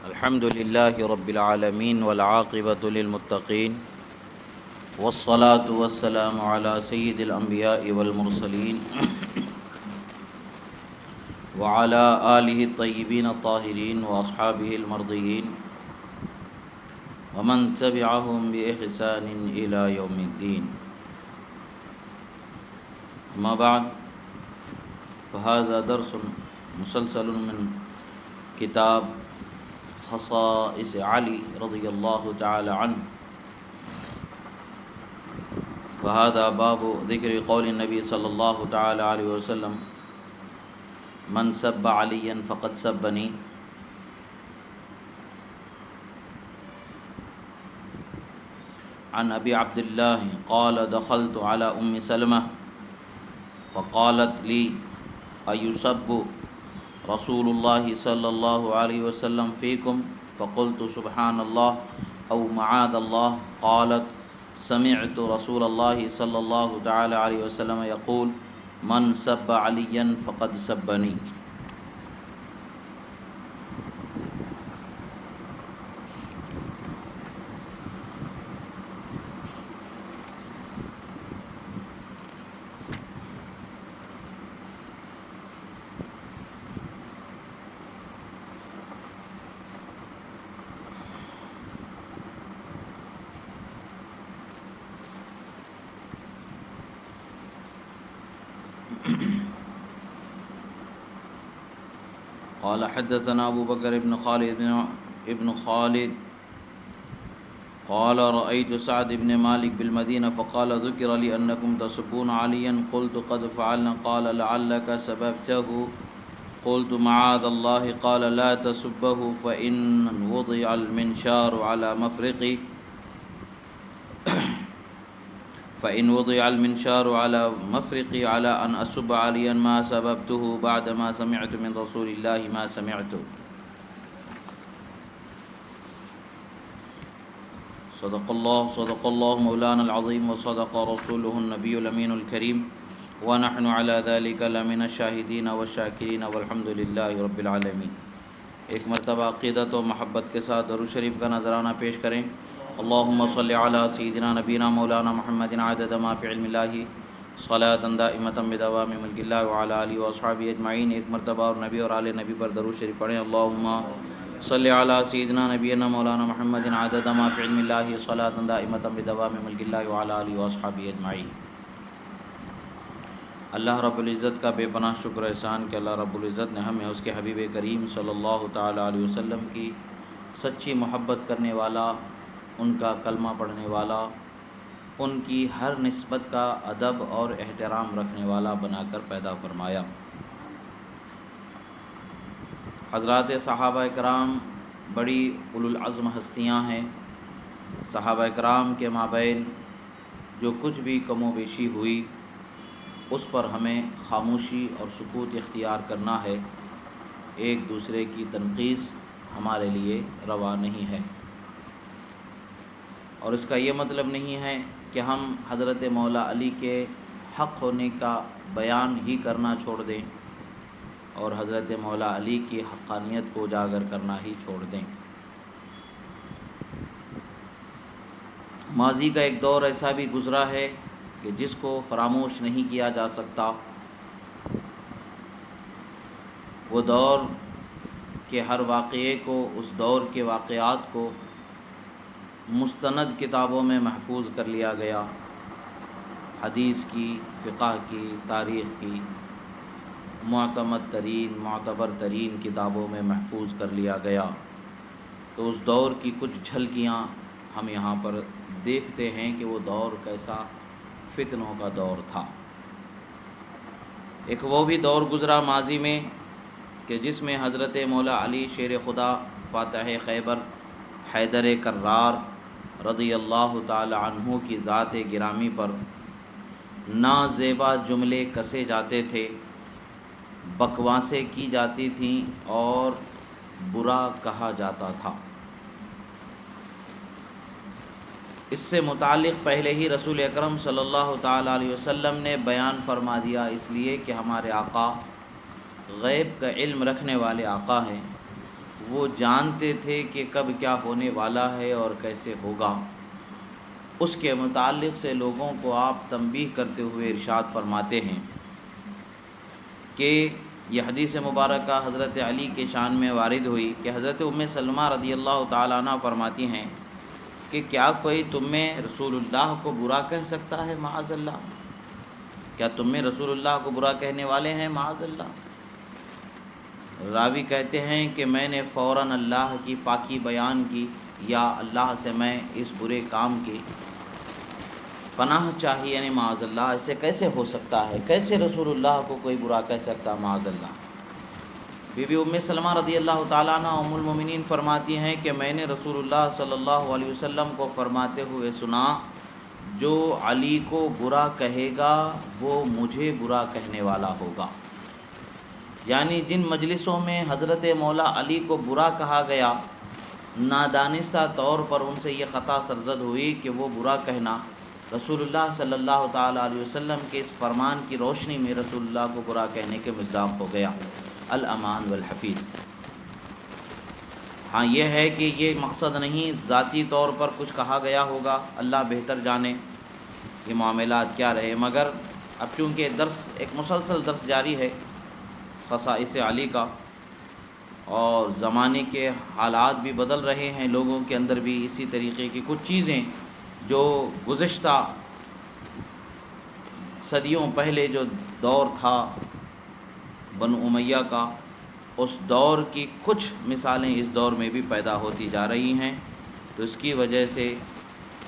الحمد لله رب العالمين والعاقبة للمتقين والصلاة والسلام على سيد الأنبياء والمرسلين وعلى آله الطيبين الطاهرين وأصحابه المرضيين ومن تبعهم بإحسان إلى يوم الدين. أما بعد فهذا درس مسلسل من كتاب خصائص علی رضی اللہ تعالی عنہ، وهذا باب ذکر قول النبی صلی اللہ تعالی علیہ وسلم من سب علیا فقد سبنی. عن ابی عبد اللہ قال دخلت على ام سلمہ فقالت لی ایسب رسول اللہ صلی اللہ علیہ وسلم فیکم فقلت سبحان اللہ او معاذ اللہ. قالت سمعت رسول اللہ صلی اللہ تعالی علیہ وسلم یقول من سب علیا فقد سبنی. قال حدثنا ابو بکر ابن خالد قال رأيت سعد بن مالك بالمدينة فقال ذكر لي أنكم تسبون عليا قلت قد فعلنا قال لعلك سببته قلت معاذ الله قال لا تسبه فإن وضع المنشار على مفرقه على مفرقي على أن أسب عليا ما سببته بعد ما سمعت من رسول الله ما سمعت. صدق الله مولانا العظيم وصدق رسوله النبي الأمين الكريم ونحن على ذلك لمن الشاهدين والشاكرين والحمد لله رب العالمين. ایک مرتبہ عقیدت و محبت کے ساتھ درود شریف کا نذرانہ پیش کریں. اللہم صلی علی سیدنا نبینا مولانا محمد عدد ما فی علم اللہ صلاۃ دائمۃ بدوام ملک اللہ وعلی آلہ واصحابہ اجمعین. ایک مرتبہ اور نبی اور آل نبی پر درود شریف پڑھیں. اللہم صلی علی سیدنا نبینا مولانا محمد عدد ما فی علم اللہ صلاۃ دائمۃ بدوام ملک اللہ وعلی آلہ واصحابہ اجمعین. اللہ رب العزت کا بے پناہ شکر احسان کہ اللہ رب العزت نے ہمیں اس کے حبیب کریم صلی اللہ تعالی علیہ وسلم کی سچی محبت کرنے والا، ان کا کلمہ پڑھنے والا، ان کی ہر نسبت کا ادب اور احترام رکھنے والا بنا کر پیدا فرمایا. حضرات صحابہ کرام بڑی اولو العزم ہستیاں ہیں. صحابہ کرام کے مابین جو کچھ بھی کم و بیشی ہوئی اس پر ہمیں خاموشی اور سکوت اختیار کرنا ہے. ایک دوسرے کی تنقیص ہمارے لیے روا نہیں ہے، اور اس کا یہ مطلب نہیں ہے کہ ہم حضرت مولا علی کے حق ہونے کا بیان ہی کرنا چھوڑ دیں اور حضرت مولا علی کی حقانیت کو اجاگر کرنا ہی چھوڑ دیں. ماضی کا ایک دور ایسا بھی گزرا ہے کہ جس کو فراموش نہیں کیا جا سکتا. وہ دور کے ہر واقعے کو، اس دور کے واقعات کو مستند کتابوں میں محفوظ کر لیا گیا. حدیث کی، فقہ کی، تاریخ کی معتمد ترین، معتبر ترین کتابوں میں محفوظ کر لیا گیا. تو اس دور کی کچھ جھلکیاں ہم یہاں پر دیکھتے ہیں کہ وہ دور کیسا فتنوں کا دور تھا. ایک وہ بھی دور گزرا ماضی میں کہ جس میں حضرت مولا علی شیر خدا فاتح خیبر حیدر کرار رضی اللہ تعالی عنہ کی ذات گرامی پر نازیبا جملے کسے جاتے تھے، بکواسیں کی جاتی تھیں اور برا کہا جاتا تھا. اس سے متعلق پہلے ہی رسول اکرم صلی اللہ تعالی علیہ وسلم نے بیان فرما دیا، اس لیے کہ ہمارے آقا غیب کا علم رکھنے والے آقا ہیں. وہ جانتے تھے کہ کب کیا ہونے والا ہے اور کیسے ہوگا، اس کے متعلق سے لوگوں کو آپ تنبیہ کرتے ہوئے ارشاد فرماتے ہیں کہ یہ حدیث مبارکہ حضرت علی کے شان میں وارد ہوئی کہ حضرت ام سلمہ رضی اللہ تعالیٰ عنہ فرماتی ہیں کہ کیا کوئی تم میں رسول اللہ کو برا کہہ سکتا ہے؟ معاذ اللہ، کیا تم میں رسول اللہ کو برا کہنے والے ہیں؟ معاذ اللہ۔ راوی کہتے ہیں کہ میں نے فوراً اللہ کی پاکی بیان کی، یا اللہ سے میں اس برے کام کی پناہ چاہیے، یعنی معاذ اللہ ایسے کیسے ہو سکتا ہے، کیسے رسول اللہ کو کوئی برا کہہ سکتا، معاذ اللہ۔ بی بی ام سلمہ رضی اللہ تعالیٰ عنہ ام المومنین فرماتی ہیں کہ میں نے رسول اللہ صلی اللہ علیہ وسلم کو فرماتے ہوئے سنا، جو علی کو برا کہے گا وہ مجھے برا کہنے والا ہوگا۔ یعنی جن مجلسوں میں حضرت مولا علی کو برا کہا گیا، نادانستہ طور پر ان سے یہ خطا سرزد ہوئی کہ وہ برا کہنا رسول اللہ صلی اللہ تعالیٰ علیہ وسلم کے اس فرمان کی روشنی میں رسول اللہ کو برا کہنے کے مصداق ہو گیا، الامان والحفیظ۔ ہاں یہ ہے کہ یہ مقصد نہیں ذاتی طور پر کچھ کہا گیا ہوگا، اللہ بہتر جانے یہ معاملات کیا رہے، مگر اب چونکہ درس ایک مسلسل درس جاری ہے خصائص علی کا، اور زمانے کے حالات بھی بدل رہے ہیں، لوگوں کے اندر بھی اسی طریقے کی کچھ چیزیں جو گزشتہ صدیوں پہلے جو دور تھا بنو امیہ کا، اس دور کی کچھ مثالیں اس دور میں بھی پیدا ہوتی جا رہی ہیں، تو اس کی وجہ سے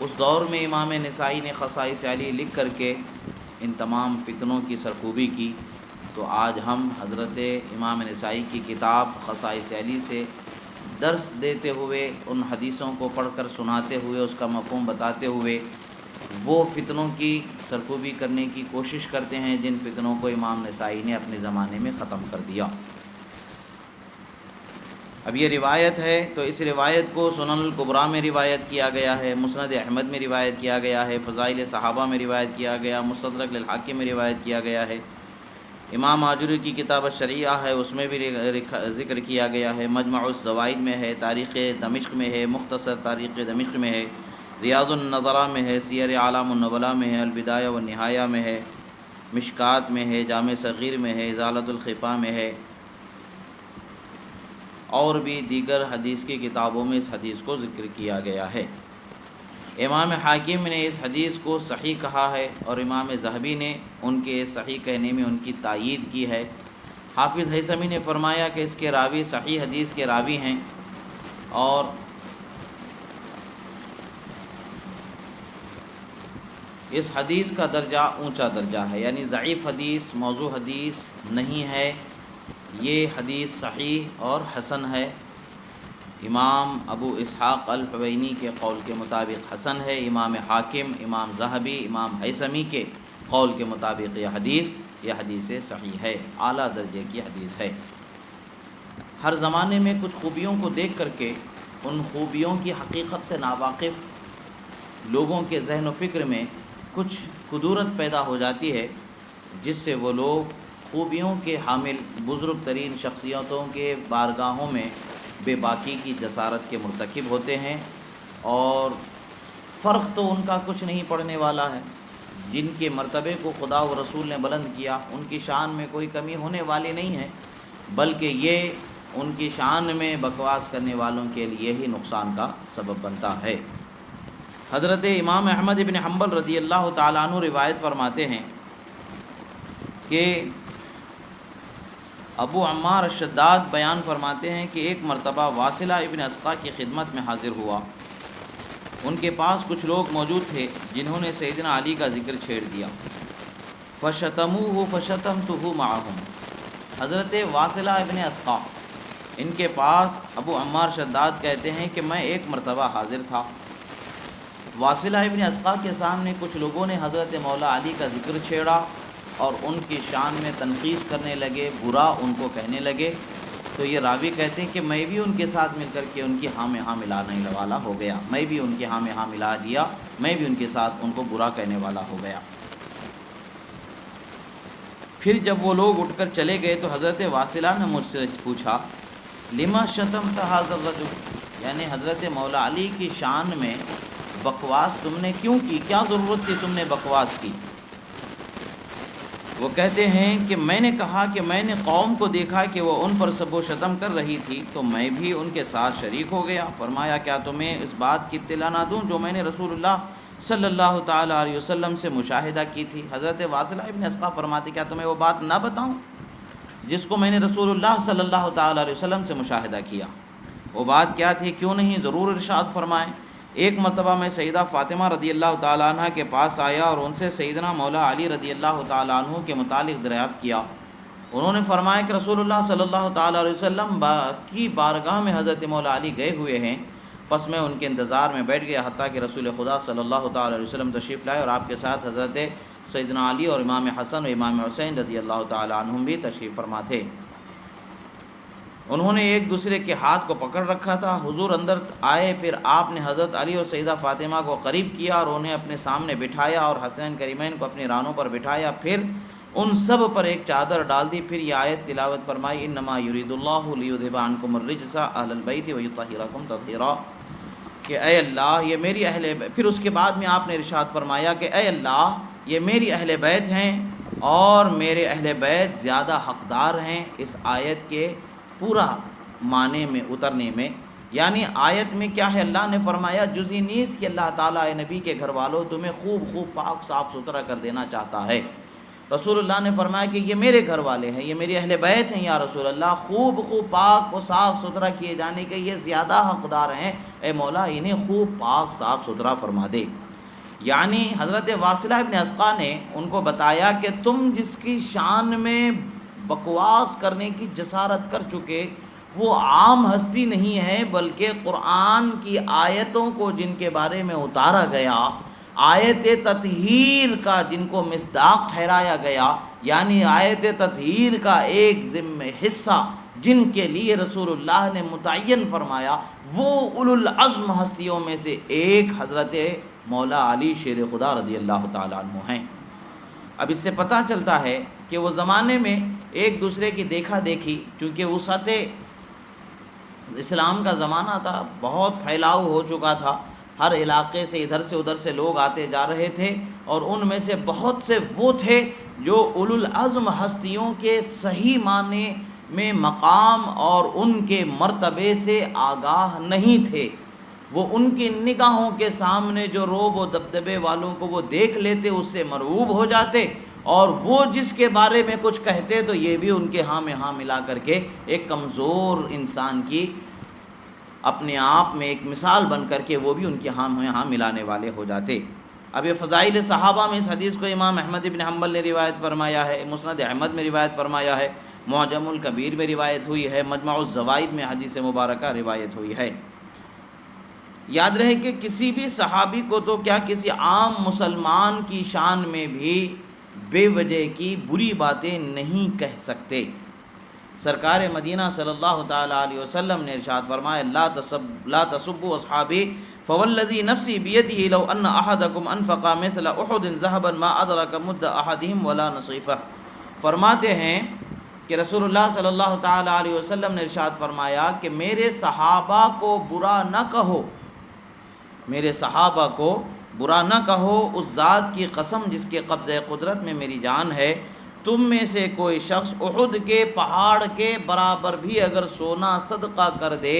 اس دور میں امام نسائی نے خصائص علی لکھ کر کے ان تمام فتنوں کی سرکوبی کی، تو آج ہم حضرت امام نسائی کی کتاب خصائص علی سے درس دیتے ہوئے، ان حدیثوں کو پڑھ کر سناتے ہوئے، اس کا مفہوم بتاتے ہوئے وہ فتنوں کی سرکوبی کرنے کی کوشش کرتے ہیں جن فتنوں کو امام نسائی نے اپنے زمانے میں ختم کر دیا۔ اب یہ روایت ہے تو اس روایت کو سنن الکبریٰ میں روایت کیا گیا ہے، مسند احمد میں روایت کیا گیا ہے، فضائل صحابہ میں روایت کیا گیا، مستدرک للحاکم میں روایت کیا گیا ہے، امام آجری کی کتاب الشریعہ ہے اس میں بھی ذکر کیا گیا ہے، مجمع الزوائد میں ہے، تاریخ دمشق میں ہے، مختصر تاریخ دمشق میں ہے، ریاض النظرہ میں ہے، سیر اعلام النبلاء میں ہے، البدایہ والنہایہ میں ہے، مشکات میں ہے، جامع صغیر میں ہے، ازالۃ الخفا میں ہے، اور بھی دیگر حدیث کی کتابوں میں اس حدیث کو ذکر کیا گیا ہے۔ امام حاکم نے اس حدیث کو صحیح کہا ہے، اور امام ذہبی نے ان کے صحیح کہنے میں ان کی تائید کی ہے۔ حافظ ہیثمی نے فرمایا کہ اس کے راوی صحیح حدیث کے راوی ہیں، اور اس حدیث کا درجہ اونچا درجہ ہے، یعنی ضعیف حدیث، موضوع حدیث نہیں ہے، یہ حدیث صحیح اور حسن ہے۔ امام ابو اسحاق الحوینی کے قول کے مطابق حسن ہے، امام حاکم، امام ذہبی، امام ہیثمی کے قول کے مطابق یہ حدیث صحیح ہے، اعلیٰ درجے کی حدیث ہے۔ ہر زمانے میں کچھ خوبیوں کو دیکھ کر کے ان خوبیوں کی حقیقت سے ناواقف لوگوں کے ذہن و فکر میں کچھ کدورت پیدا ہو جاتی ہے، جس سے وہ لوگ خوبیوں کے حامل بزرگ ترین شخصیتوں کے بارگاہوں میں بے باکی کی جسارت کے مرتکب ہوتے ہیں، اور فرق تو ان کا کچھ نہیں پڑنے والا ہے۔ جن کے مرتبے کو خدا و رسول نے بلند کیا ان کی شان میں کوئی کمی ہونے والی نہیں ہے، بلکہ یہ ان کی شان میں بکواس کرنے والوں کے لیے ہی نقصان کا سبب بنتا ہے۔ حضرت امام احمد بن حنبل رضی اللہ تعالیٰ عنہ روایت فرماتے ہیں کہ ابو عمار الشداد بیان فرماتے ہیں کہ ایک مرتبہ واصلہ ابن اسقا کی خدمت میں حاضر ہوا، ان کے پاس کچھ لوگ موجود تھے جنہوں نے سیدنا علی کا ذکر چھیڑ دیا، فشتموہ فشتمتہ معہم۔ حضرت واصلہ ابن اسقا ان کے پاس ابو عمار شداد کہتے ہیں کہ میں ایک مرتبہ حاضر تھا، واصلہ ابن اسقا کے سامنے کچھ لوگوں نے حضرت مولا علی کا ذکر چھیڑا اور ان کی شان میں تنقیص کرنے لگے، برا ان کو کہنے لگے، تو یہ راوی کہتے ہیں کہ میں بھی ان کے ساتھ مل کر کے ان کی ہاں میں ہاں ملانے والا ہو گیا، میں بھی ان کے ہاں میں ہاں ملا دیا، میں بھی ان کے ساتھ ان کو برا کہنے والا ہو گیا۔ پھر جب وہ لوگ اٹھ کر چلے گئے تو حضرت واصلہ نے مجھ سے پوچھا، لما شتمت هذا الرجل، یعنی حضرت مولا علی کی شان میں بکواس تم نے کیوں کی، کیا ضرورت تھی تم نے بکواس کی؟ وہ کہتے ہیں کہ میں نے کہا کہ میں نے قوم کو دیکھا کہ وہ ان پر سب و شتم کر رہی تھی تو میں بھی ان کے ساتھ شریک ہو گیا۔ فرمایا کیا تمہیں اس بات کی اطلاع نہ دوں جو میں نے رسول اللہ صلی اللہ تعالیٰ علیہ وسلم سے مشاہدہ کی تھی؟ حضرت واصلہ ابن اسقا فرماتے کیا تمہیں وہ بات نہ بتاؤں جس کو میں نے رسول اللہ صلی اللہ تعالیٰ علیہ وسلم سے مشاہدہ کیا؟ وہ بات کیا تھی؟ کیوں نہیں، ضرور ارشاد فرمائیں۔ ایک مرتبہ میں سیدہ فاطمہ رضی اللہ تعالیٰ عنہ کے پاس آیا اور ان سے سیدنا مولا علی رضی اللہ تعالیٰ عنہ کے متعلق دریافت کیا۔ انہوں نے فرمایا کہ رسول اللہ صلی اللہ تعالیٰ علیہ وسلم کی بارگاہ میں حضرت مولا علی گئے ہوئے ہیں۔ پس میں ان کے انتظار میں بیٹھ گیا حتیٰ کہ رسول خدا صلی اللہ تعالیٰ علیہ وسلم تشریف لائے اور آپ کے ساتھ حضرت سیدنا علی اور امام حسن و امام حسین رضی اللہ تعالیٰ عنہم بھی تشریف فرما تھے۔ انہوں نے ایک دوسرے کے ہاتھ کو پکڑ رکھا تھا۔ حضور اندر آئے، پھر آپ نے حضرت علی اور سیدہ فاطمہ کو قریب کیا اور انہیں اپنے سامنے بٹھایا اور حسین کریمین کو اپنی رانوں پر بٹھایا، پھر ان سب پر ایک چادر ڈال دی، پھر یہ آیت تلاوت فرمائی، انما یرید اللہ لیذھب عنکم الرجس اہل البیت ویطہرکم تطہیرا، کہ اے اللہ یہ میری اہل بیت۔ پھر اس کے بعد میں آپ نے ارشاد فرمایا کہ اے اللہ یہ میری اہل بیت ہیں اور میرے اہل بیت زیادہ حقدار ہیں اس آیت کے پورا معنی میں اترنے میں۔ یعنی آیت میں کیا ہے، اللہ نے فرمایا جزی نیز کہ اللہ تعالیٰ نبی کے گھر والوں تمہیں خوب پاک صاف ستھرا کر دینا چاہتا ہے۔ رسول اللہ نے فرمایا کہ یہ میرے گھر والے ہیں، یہ میری اہل بیت ہیں یا رسول اللہ، خوب پاک و صاف ستھرا کیے جانے کے یہ زیادہ حقدار ہیں، اے مولا انہیں خوب پاک صاف ستھرا فرما دے۔ یعنی حضرت واصلہ ابن اسقا نے ان کو بتایا کہ تم جس کی شان میں بکواس کرنے کی جسارت کر چکے وہ عام ہستی نہیں ہے، بلکہ قرآن کی آیتوں کو جن کے بارے میں اتارا گیا، آیت تطہیر کا جن کو مصداق ٹھہرایا گیا، یعنی آیت تطہیر کا ایک حصہ جن کے لیے رسول اللہ نے متعین فرمایا، وہ اولو العزم ہستیوں میں سے ایک حضرت مولا علی شیر خدا رضی اللہ تعالیٰ عنہ ہیں۔ اب اس سے پتہ چلتا ہے کہ وہ زمانے میں ایک دوسرے کی دیکھا دیکھی، چونکہ وسعت اسلام کا زمانہ تھا، بہت پھیلاؤ ہو چکا تھا، ہر علاقے سے ادھر سے ادھر سے لوگ آتے جا رہے تھے، اور ان میں سے بہت سے وہ تھے جو اولو العزم ہستیوں کے صحیح معنی میں مقام اور ان کے مرتبے سے آگاہ نہیں تھے۔ وہ ان کی نگاہوں کے سامنے جو روب و دبدبے والوں کو وہ دیکھ لیتے اس سے مرعوب ہو جاتے، اور وہ جس کے بارے میں کچھ کہتے تو یہ بھی ان کے ہاں میں ہاں ملا کر کے ایک کمزور انسان کی اپنے آپ میں ایک مثال بن کر کے وہ بھی ان کے ہاں میں ہاں ملانے والے ہو جاتے۔ اب یہ فضائل صحابہ میں اس حدیث کو امام احمد بن حنبل نے روایت فرمایا ہے، مسند احمد میں روایت فرمایا ہے، معجم الکبیر میں روایت ہوئی ہے، مجمع الزوائد میں حدیث مبارکہ روایت ہوئی ہے۔ یاد رہے کہ کسی بھی صحابی کو تو کیا کسی عام مسلمان کی شان میں بھی بے وجہ کی بری باتیں نہیں کہہ سکتے۔ سرکار مدینہ صلی اللہ تعالیٰ علیہ وسلم نے ارشاد فرمایا لا تسبوا اصحابی فوالذی نفسی بیدہ لو ان احدکم انفق مثل احد ذهبا ما ادرک مد احدہم ولا نصیفہ۔ فرماتے ہیں کہ رسول اللہ صلی اللہ تعالیٰ علیہ وسلم نے ارشاد فرمایا کہ میرے صحابہ کو برا نہ کہو، میرے صحابہ کو برا نہ کہو، اس ذات کی قسم جس کے قبضہ قدرت میں میری جان ہے، تم میں سے کوئی شخص احد کے پہاڑ کے برابر بھی اگر سونا صدقہ کر دے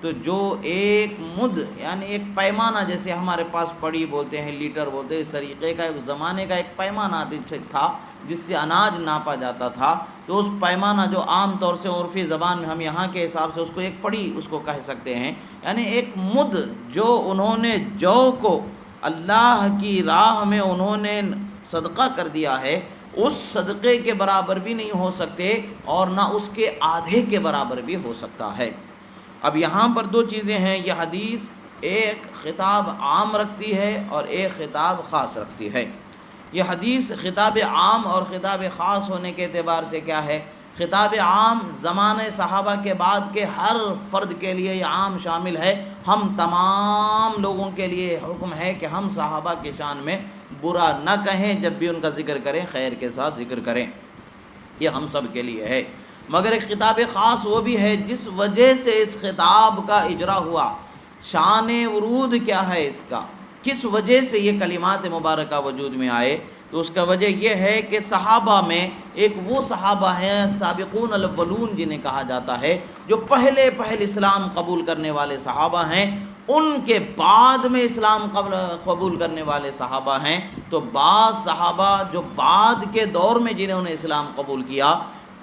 تو جو ایک مد یعنی ایک پیمانہ، جیسے ہمارے پاس پڑی بولتے ہیں، لیٹر بولتے ہیں، اس طریقے کا اس زمانے کا ایک پیمانہ تھا جس سے اناج ناپا جاتا تھا، تو اس پیمانہ جو عام طور سے عرفی زبان میں ہم یہاں کے حساب سے اس کو ایک پڑی اس کو کہہ سکتے ہیں، یعنی ایک مد جو انہوں نے جو کو اللہ کی راہ میں انہوں نے صدقہ کر دیا ہے، اس صدقے کے برابر بھی نہیں ہو سکتے اور نہ اس کے آدھے کے برابر بھی ہو سکتا ہے۔ اب یہاں پر دو چیزیں ہیں، یہ حدیث ایک خطاب عام رکھتی ہے اور ایک خطاب خاص رکھتی ہے۔ یہ حدیث خطاب عام اور خطاب خاص ہونے کے اعتبار سے کیا ہے، خطاب عام زمانے صحابہ کے بعد کے ہر فرد کے لیے یہ عام شامل ہے، ہم تمام لوگوں کے لیے حکم ہے کہ ہم صحابہ کی شان میں برا نہ کہیں، جب بھی ان کا ذکر کریں خیر کے ساتھ ذکر کریں، یہ ہم سب کے لیے ہے۔ مگر ایک خطاب خاص وہ بھی ہے جس وجہ سے اس خطاب کا اجرا ہوا، شان ورود کیا ہے اس کا، کس وجہ سے یہ کلمات مبارکہ وجود میں آئے، تو اس کا وجہ یہ ہے کہ صحابہ میں ایک وہ صحابہ ہیں سابقون الاولون جنہیں کہا جاتا ہے، جو پہلے اسلام قبول کرنے والے صحابہ ہیں، ان کے بعد میں اسلام قبول کرنے والے صحابہ ہیں۔ تو بعض صحابہ جو بعد کے دور میں جنہوں نے اسلام قبول کیا،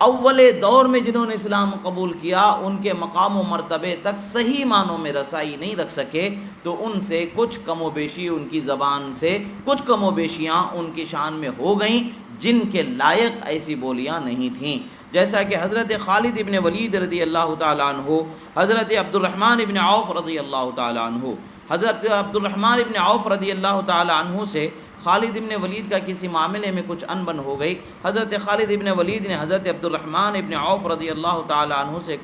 اول دور میں جنہوں نے اسلام قبول کیا، ان کے مقام و مرتبے تک صحیح معنوں میں رسائی نہیں رکھ سکے، تو ان سے کچھ کم و بیشی، ان کی زبان سے کچھ کم و بیشیاں ان کی شان میں ہو گئیں جن کے لائق ایسی بولیاں نہیں تھیں، جیسا کہ حضرت خالد ابن ولید رضی اللہ تعالیٰ عنہ، حضرت عبد الرحمن ابن عوف رضی اللہ تعالیٰ عنہ، حضرت عبد الرحمن ابن عوف رضی اللہ تعالیٰ عنہ سے خالد ابن ولید کا کسی معاملے میں کچھ انبن ہو گئی۔ حضرت خالد ابن ولید نے حضرت عبد الرحمن ابن عوف رضی اللہ تعالیٰ عنہ سے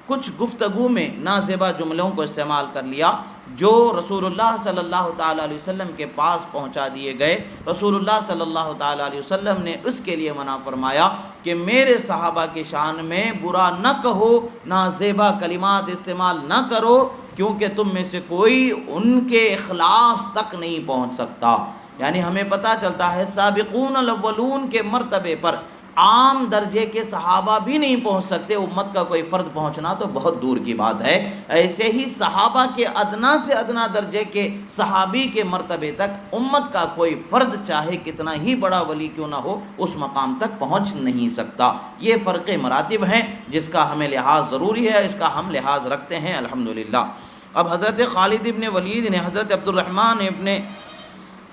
کچھ گفتگو میں نازیبا جملوں کو استعمال کر لیا جو رسول اللہ صلی اللہ تعالیٰ علیہ وسلم کے پاس پہنچا دیے گئے۔ رسول اللہ صلی اللہ تعالیٰ علیہ وسلم نے اس کے لیے منع فرمایا کہ میرے صحابہ کی شان میں برا نہ کہو، نازیبا کلمات استعمال نہ کرو، کیونکہ تم میں سے کوئی ان کے اخلاص تک نہیں پہنچ سکتا۔ یعنی ہمیں پتہ چلتا ہے سابقون الاولون کے مرتبے پر عام درجے کے صحابہ بھی نہیں پہنچ سکتے، امت کا کوئی فرد پہنچنا تو بہت دور کی بات ہے۔ ایسے ہی صحابہ کے ادنا سے ادنا درجے کے صحابی کے مرتبے تک امت کا کوئی فرد چاہے کتنا ہی بڑا ولی کیوں نہ ہو اس مقام تک پہنچ نہیں سکتا۔ یہ فرق مراتب ہیں جس کا ہمیں لحاظ ضروری ہے، اس کا ہم لحاظ رکھتے ہیں الحمدللہ۔ اب حضرت خالد ابن ولید نے حضرت عبد الرحمن ابن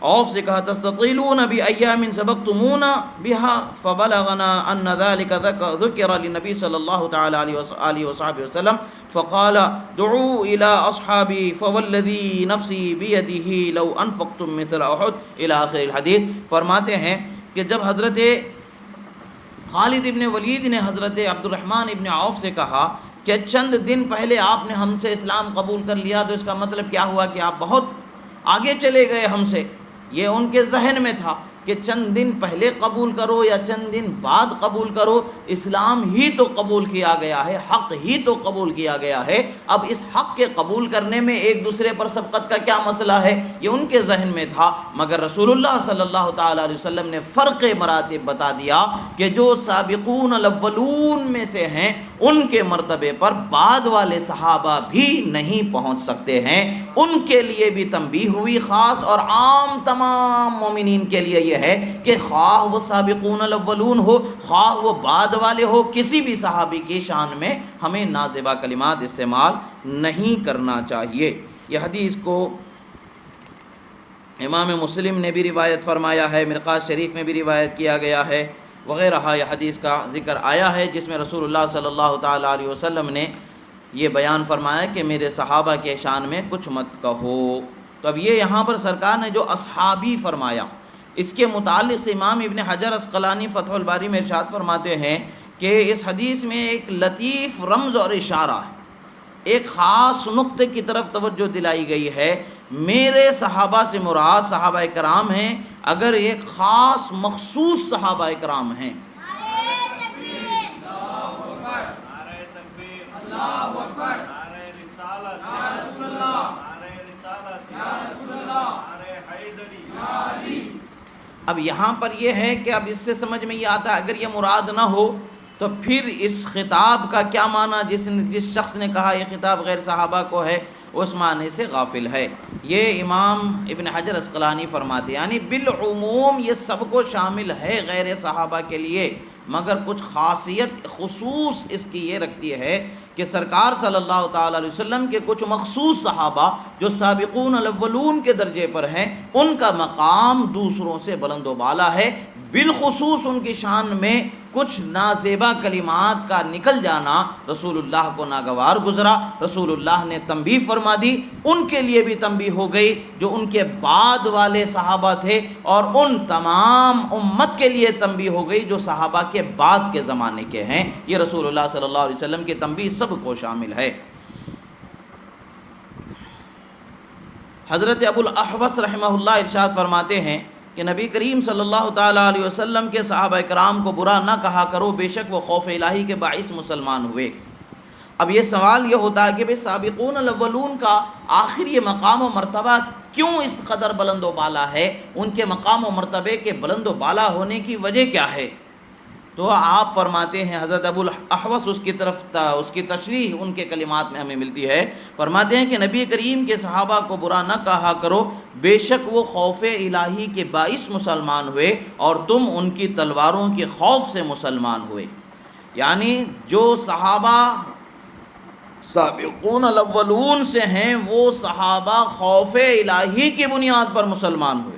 عوف سے کہا تستطیلون بایام سبقتمونا بها فبلغنا ان ذلك ذکر للنبی صلی اللہ تعالی علیہ وصحبہ وسلم فقال دعوا الى اصحابی فوالذی نفسی بیدہ لو انفقتم مثل احد الى آخر الحدیث۔ فرماتے ہیں کہ جب حضرت خالد ابن ولید نے حضرت عبد الرحمن ابن عوف سے کہا کہ چند دن پہلے آپ نے ہم سے اسلام قبول کر لیا، تو اس کا مطلب کیا ہوا کہ آپ بہت آگے چلے گئے ہم سے۔ یہ ان کے ذہن میں تھا کہ چند دن پہلے قبول کرو یا چند دن بعد قبول کرو، اسلام ہی تو قبول کیا گیا ہے، حق ہی تو قبول کیا گیا ہے، اب اس حق کے قبول کرنے میں ایک دوسرے پر سبقت کا کیا مسئلہ ہے، یہ ان کے ذہن میں تھا۔ مگر رسول اللہ صلی اللہ تعالیٰ علیہ وسلم نے فرق مراتب بتا دیا کہ جو سابقون الاولون میں سے ہیں ان کے مرتبے پر بعد والے صحابہ بھی نہیں پہنچ سکتے ہیں، ان کے لیے بھی تنبیہ ہوئی خاص، اور عام تمام مومنین کے لیے یہ ہے کہ خواہ وہ سابقون الاولون ہو خواہ وہ بعد والے ہو، کسی بھی صحابی کی شان میں ہمیں نازیبا کلمات استعمال نہیں کرنا چاہیے۔ یہ حدیث کو امام مسلم نے بھی روایت فرمایا ہے، مرقات شریف میں بھی روایت کیا گیا ہے وغیرہ۔ یہ حدیث کا ذکر آیا ہے جس میں رسول اللہ صلی اللہ تعالیٰ علیہ وسلم نے یہ بیان فرمایا کہ میرے صحابہ کے شان میں کچھ مت کہو۔ تو اب یہ یہاں پر سرکار نے جو اصحابی فرمایا، اس کے متعلق سے امام ابن حجر عسقلانی فتح الباری میں ارشاد فرماتے ہیں کہ اس حدیث میں ایک لطیف رمز اور اشارہ ہے، ایک خاص نقطے کی طرف توجہ دلائی گئی ہے۔ میرے صحابہ سے مراد صحابہ کرام ہیں، اگر ایک خاص مخصوص صحابہ کرام ہیں۔ اب یہاں پر یہ ہے کہ اب اس سے سمجھ میں یہ آتا ہے اگر یہ مراد نہ ہو تو پھر اس خطاب کا کیا معنی، جس شخص نے کہا یہ خطاب غیر صحابہ کو ہے اس معنی سے غافل ہے۔ یہ امام ابن حجر عسقلانی فرماتے یعنی بالعموم یہ سب کو شامل ہے غیر صحابہ کے لیے، مگر کچھ خاصیت خصوص اس کی یہ رکھتی ہے کہ سرکار صلی اللہ تعالیٰ علیہ وسلم کے کچھ مخصوص صحابہ جو سابقون الاولون کے درجے پر ہیں ان کا مقام دوسروں سے بلند و بالا ہے، بالخصوص ان کی شان میں کچھ نازیبا کلمات کا نکل جانا رسول اللہ کو ناگوار گزرا، رسول اللہ نے تنبیہ فرما دی، ان کے لیے بھی تنبیہ ہو گئی جو ان کے بعد والے صحابہ تھے، اور ان تمام امت کے لیے تنبیہ ہو گئی جو صحابہ کے بعد کے زمانے کے ہیں۔ یہ رسول اللہ صلی اللہ علیہ وسلم کی تنبیہ سب کو شامل ہے۔ حضرت ابو الاحوص رحمہ اللہ ارشاد فرماتے ہیں کہ نبی کریم صلی اللہ تعالیٰ علیہ وسلم کے صحابہ کرام کو برا نہ کہا کرو، بے شک وہ خوف الہی کے باعث مسلمان ہوئے۔ اب یہ سوال یہ ہوتا ہے کہ بھئی سابقون الاولون کا آخر یہ مقام و مرتبہ کیوں اس قدر بلند و بالا ہے؟ ان کے مقام و مرتبے کے بلند و بالا ہونے کی وجہ کیا ہے؟ تو آپ فرماتے ہیں، حضرت ابو الاحوص اس کی تشریح ان کے کلمات میں ہمیں ملتی ہے، فرماتے ہیں کہ نبی کریم کے صحابہ کو برا نہ کہا کرو، بے شک وہ خوف الہی کے باعث مسلمان ہوئے اور تم ان کی تلواروں کے خوف سے مسلمان ہوئے۔ یعنی جو صحابہ سابقون الاولون سے ہیں وہ صحابہ خوف الہی کی بنیاد پر مسلمان ہوئے،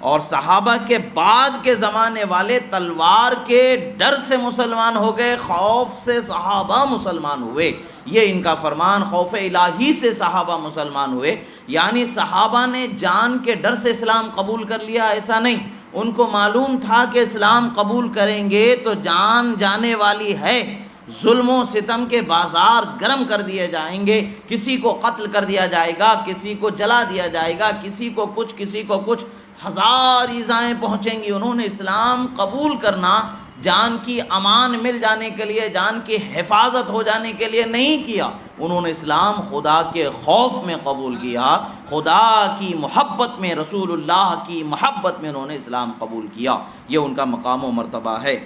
اور صحابہ کے بعد کے زمانے والے تلوار کے ڈر سے مسلمان ہو گئے، خوف سے صحابہ مسلمان ہوئے۔ یہ ان کا فرمان، خوف الہی سے صحابہ مسلمان ہوئے، یعنی صحابہ نے جان کے ڈر سے اسلام قبول کر لیا، ایسا نہیں۔ ان کو معلوم تھا کہ اسلام قبول کریں گے تو جان جانے والی ہے، ظلم و ستم کے بازار گرم کر دیے جائیں گے، کسی کو قتل کر دیا جائے گا، کسی کو جلا دیا جائے گا، کسی کو کچھ ہزار ایذائیں پہنچیں گی۔ انہوں نے اسلام قبول کرنا جان کی امان مل جانے کے لیے، جان کی حفاظت ہو جانے کے لیے نہیں کیا، انہوں نے اسلام خدا کے خوف میں قبول کیا، خدا کی محبت میں، رسول اللہ کی محبت میں انہوں نے اسلام قبول کیا۔ یہ ان کا مقام و مرتبہ ہے۔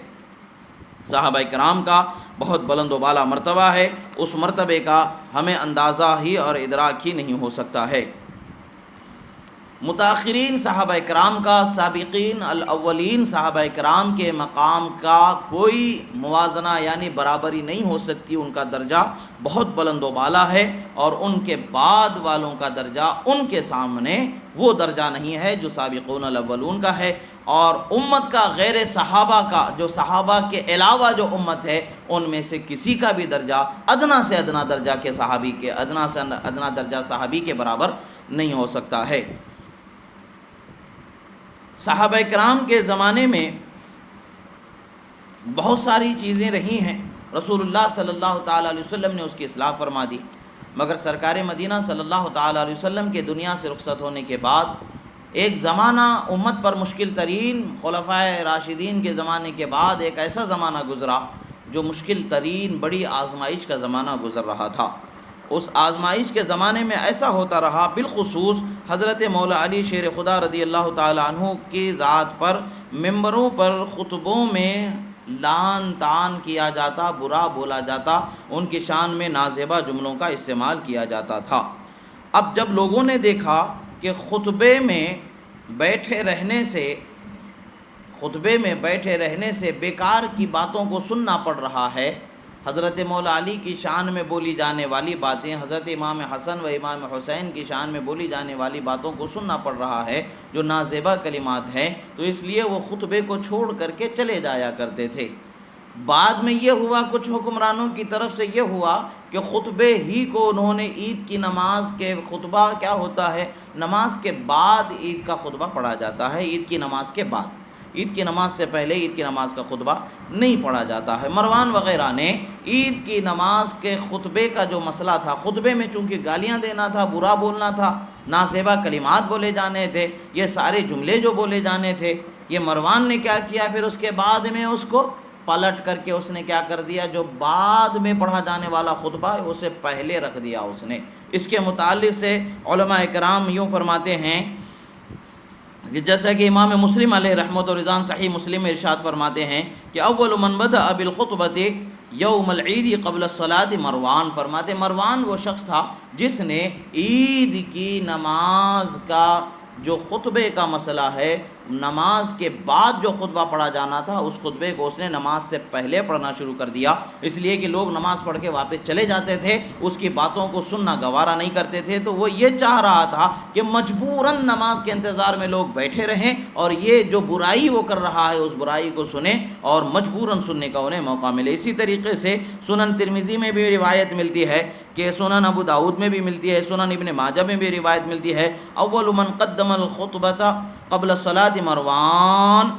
صحابہ کرام کا بہت بلند و بالا مرتبہ ہے، اس مرتبے کا ہمیں اندازہ ہی اور ادراک ہی نہیں ہو سکتا ہے۔ متاخرین صحابہ کرام کا سابقین الاولین صحابہ کرام کے مقام کا کوئی موازنہ یعنی برابری نہیں ہو سکتی، ان کا درجہ بہت بلند و بالا ہے، اور ان کے بعد والوں کا درجہ ان کے سامنے وہ درجہ نہیں ہے جو سابقون الاولون کا ہے، اور امت کا غیر صحابہ کا، جو صحابہ کے علاوہ جو امت ہے، ان میں سے کسی کا بھی درجہ ادنا سے ادنا درجہ کے صحابی کے ادنا سے ادنا درجہ صحابی کے برابر نہیں ہو سکتا ہے۔ صحابہ کرام کے زمانے میں بہت ساری چیزیں رہی ہیں، رسول اللہ صلی اللہ تعالیٰ علیہ وسلم نے اس کی اصلاح فرما دی، مگر سرکار مدینہ صلی اللہ تعالیٰ علیہ وسلم کے دنیا سے رخصت ہونے کے بعد ایک زمانہ امت پر مشکل ترین، خلفائے راشدین کے زمانے کے بعد ایک ایسا زمانہ گزرا جو مشکل ترین بڑی آزمائش کا زمانہ گزر رہا تھا۔ اس آزمائش کے زمانے میں ایسا ہوتا رہا، بالخصوص حضرت مولا علی شیر خدا رضی اللہ تعالیٰ عنہ کی ذات پر ممبروں پر خطبوں میں لعن طعن کیا جاتا، برا بولا جاتا، ان کی شان میں نازیبہ جملوں کا استعمال کیا جاتا تھا۔ اب جب لوگوں نے دیکھا کہ خطبے میں بیٹھے رہنے سے بیکار کی باتوں کو سننا پڑ رہا ہے، حضرت مولا علی کی شان میں بولی جانے والی باتیں، حضرت امام حسن و امام حسین کی شان میں بولی جانے والی باتوں کو سننا پڑ رہا ہے جو نازیبہ کلمات ہیں، تو اس لیے وہ خطبے کو چھوڑ کر کے چلے جایا کرتے تھے۔ بعد میں یہ ہوا، کچھ حکمرانوں کی طرف سے یہ ہوا کہ خطبے ہی کو انہوں نے عید کی نماز کے خطبہ کیا ہوتا ہے، نماز کے بعد عید کا خطبہ پڑھا جاتا ہے، عید کی نماز کے بعد، عید کی نماز سے پہلے عید کی نماز کا خطبہ نہیں پڑھا جاتا ہے۔ مروان وغیرہ نے عید کی نماز کے خطبے کا جو مسئلہ تھا، خطبے میں چونکہ گالیاں دینا تھا، برا بولنا تھا، نازیبہ کلمات بولے جانے تھے، یہ سارے جملے جو بولے جانے تھے، یہ مروان نے کیا کیا، پھر اس کے بعد میں اس کو پلٹ کر کے اس نے کیا کر دیا، جو بعد میں پڑھا جانے والا خطبہ ہے اسے پہلے رکھ دیا اس نے۔ اس کے متعلق سے علماء کرام یوں فرماتے ہیں کہ جیسا کہ امام مسلم علیہ رحمۃ و رضوان صحیح مسلم میں ارشاد فرماتے ہیں کہ اول من بدأ بالخطبۃ یوم العید قبل الصلاۃ مروان، فرماتے مروان وہ شخص تھا جس نے عید کی نماز کا جو خطبے کا مسئلہ ہے، نماز کے بعد جو خطبہ پڑھا جانا تھا، اس خطبے کو اس نے نماز سے پہلے پڑھنا شروع کر دیا، اس لیے کہ لوگ نماز پڑھ کے واپس چلے جاتے تھے، اس کی باتوں کو سننا گوارا نہیں کرتے تھے، تو وہ یہ چاہ رہا تھا کہ مجبوراً نماز کے انتظار میں لوگ بیٹھے رہیں اور یہ جو برائی وہ کر رہا ہے اس برائی کو سنیں اور مجبوراً سننے کا انہیں موقع ملے۔ اسی طریقے سے سنن ترمذی میں بھی روایت ملتی ہے کہ سنن ابو داؤد میں بھی ملتی ہے، سنن ابن ماجہ میں بھی روایت ملتی ہے، اول من قدم الخطبۃ قبل الصلاۃ مروان،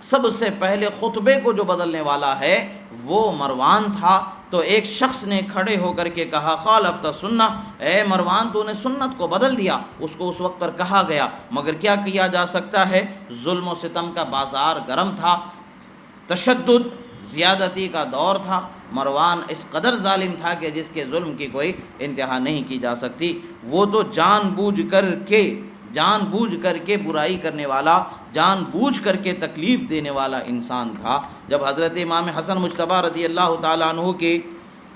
سب سے پہلے خطبے کو جو بدلنے والا ہے وہ مروان تھا۔ تو ایک شخص نے کھڑے ہو کر کے کہا خالفت سنہ، اے مروان تو نے سنت کو بدل دیا۔ اس کو اس وقت پر کہا گیا، مگر کیا کیا جا سکتا ہے، ظلم و ستم کا بازار گرم تھا، تشدد زیادتی کا دور تھا، مروان اس قدر ظالم تھا کہ جس کے ظلم کی کوئی انتہا نہیں کی جا سکتی۔ وہ تو جان بوجھ کر کے برائی کرنے والا، جان بوجھ کر کے تکلیف دینے والا انسان تھا۔ جب حضرت امام حسن مجتبیٰ رضی اللہ تعالیٰ عنہ کے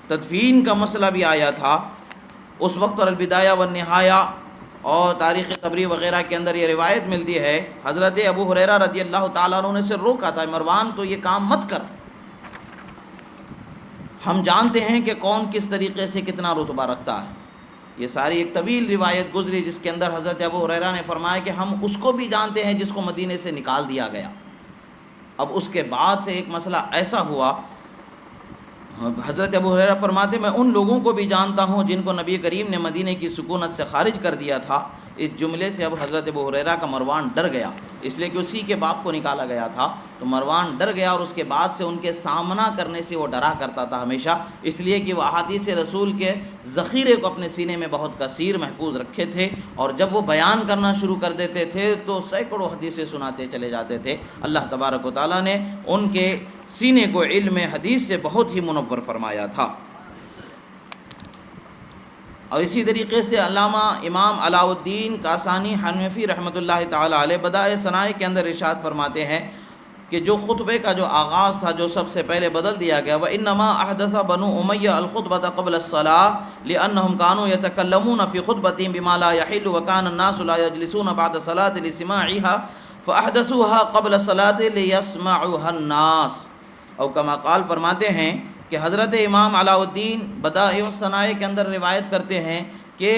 تدفین کا مسئلہ بھی آیا تھا، اس وقت پر البدایہ والنہایہ اور تاریخ طبری وغیرہ کے اندر یہ روایت ملتی ہے، حضرت ابو ہریرہ رضی اللہ تعالیٰ عنہ نے اسے روکا تھا، مروان تو یہ کام مت کر۔ ہم جانتے ہیں کہ کون کس طریقے سے کتنا رتبہ رکھتا ہے، یہ ساری ایک طویل روایت گزری جس کے اندر حضرت ابو ہریرہ نے فرمایا کہ ہم اس کو بھی جانتے ہیں جس کو مدینے سے نکال دیا گیا۔ اب اس کے بعد سے ایک مسئلہ ایسا ہوا، حضرت ابو ہریرہ فرماتے میں ان لوگوں کو بھی جانتا ہوں جن کو نبی کریم نے مدینے کی سکونت سے خارج کر دیا تھا۔ اس جملے سے اب حضرت ابو ہریرہ کا مروان ڈر گیا، اس لیے کہ اسی کے باپ کو نکالا گیا تھا، تو مروان ڈر گیا، اور اس کے بعد سے ان کے سامنا کرنے سے وہ ڈرا کرتا تھا ہمیشہ، اس لیے کہ وہ احادیث رسول کے ذخیرے کو اپنے سینے میں بہت کثیر محفوظ رکھے تھے، اور جب وہ بیان کرنا شروع کر دیتے تھے تو سینکڑوں حدیثیں سناتے چلے جاتے تھے۔ اللہ تبارک و تعالیٰ نے ان کے سینے کو علم حدیث سے بہت ہی منور فرمایا تھا۔ اور اسی طریقے سے علامہ امام علاء الدین کاسانی حنفی رحمۃ اللہ تعالی علیہ بدائع ثنائے کے اندر ارشاد فرماتے ہیں کہ جو خطبے کا جو آغاز تھا جو سب سے پہلے بدل دیا گیا، وَإِنَّمَا أَحْدَثَ بَنُو أُمَيَّةَ الْخُطْبَةَ قَبْلَ الصَّلَاةِ لِأَنَّهُمْ كَانُوا يَتَكَلَّمُونَ فِي خُطْبَتِهِمْ بِمَا لَا يَحِلُّ وَكَانَ النَّاسُ لَا يَجْلِسُونَ بَعْدَ الصَّلَاةِ لِسِمَاعِهَا فَأَحْدَثُوهَا قَبْلَ الصَّلَاةِ لِيَسْمَعُهَا النَّاسُ۔ اور کما قال فرماتے ہیں کہ حضرت امام علاء الدین بدائع الثنائے کے اندر روایت کرتے ہیں کہ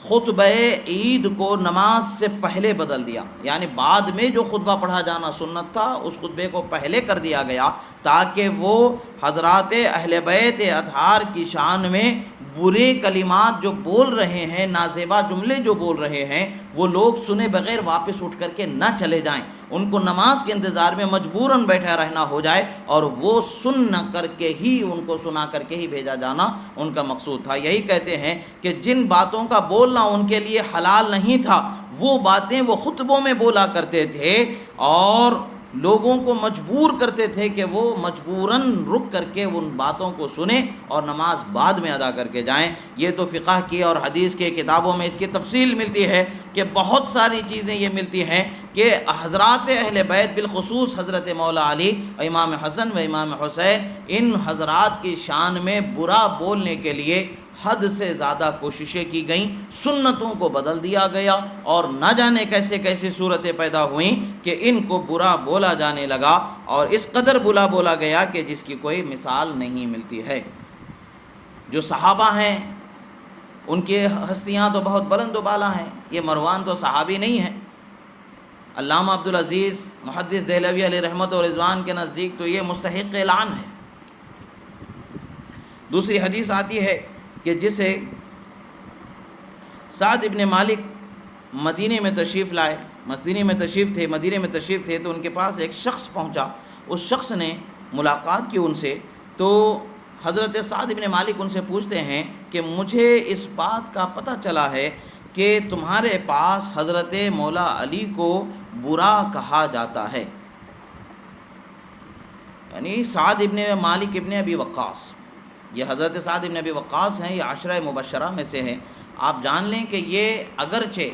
خطبہ عید کو نماز سے پہلے بدل دیا، یعنی بعد میں جو خطبہ پڑھا جانا سنت تھا اس خطبے کو پہلے کر دیا گیا تاکہ وہ حضرات اہل بیت اطہار کی شان میں برے کلمات جو بول رہے ہیں، نازیبا جملے جو بول رہے ہیں، وہ لوگ سنے بغیر واپس اٹھ کر کے نہ چلے جائیں، ان کو نماز کے انتظار میں مجبوراً بیٹھا رہنا ہو جائے، اور وہ سن کر کے ہی ان کو سنا کر کے ہی بھیجا جانا ان کا مقصود تھا۔ یہی کہتے ہیں کہ جن باتوں کا بولنا ان کے لیے حلال نہیں تھا وہ باتیں وہ خطبوں میں بولا کرتے تھے، اور لوگوں کو مجبور کرتے تھے کہ وہ مجبوراً رک کر کے ان باتوں کو سنیں اور نماز بعد میں ادا کر کے جائیں۔ یہ تو فقہ کی اور حدیث کے کتابوں میں اس کی تفصیل ملتی ہے کہ بہت ساری چیزیں یہ ملتی ہیں کہ حضرات اہل بیت بالخصوص حضرت مولا علی، امام حسن و امام حسین، ان حضرات کی شان میں برا بولنے کے لیے حد سے زیادہ کوششیں کی گئیں، سنتوں کو بدل دیا گیا، اور نہ جانے کیسے کیسے صورتیں پیدا ہوئیں کہ ان کو برا بولا جانے لگا، اور اس قدر برا بولا گیا کہ جس کی کوئی مثال نہیں ملتی ہے۔ جو صحابہ ہیں ان کی ہستیاں تو بہت بلند و بالا ہیں، یہ مروان تو صحابی نہیں ہے۔ علامہ عبدالعزیز محدث دہلوی علیہ رحمت و رضوان کے نزدیک تو یہ مستحق اعلان ہے۔ دوسری حدیث آتی ہے کہ جسے سعد ابن مالک مدینے میں تشریف لائے، مدینے میں تشریف تھے تو ان کے پاس ایک شخص پہنچا، اس شخص نے ملاقات کی ان سے، تو حضرت سعد ابن مالک ان سے پوچھتے ہیں کہ مجھے اس بات کا پتہ چلا ہے کہ تمہارے پاس حضرت مولا علی کو برا کہا جاتا ہے، یعنی سعد ابن مالک ابن ابی وقاص، یہ حضرت سعد ابن ابی وقاص ہیں، یہ عشرہ مبشرہ میں سے ہیں۔ آپ جان لیں کہ یہ اگرچہ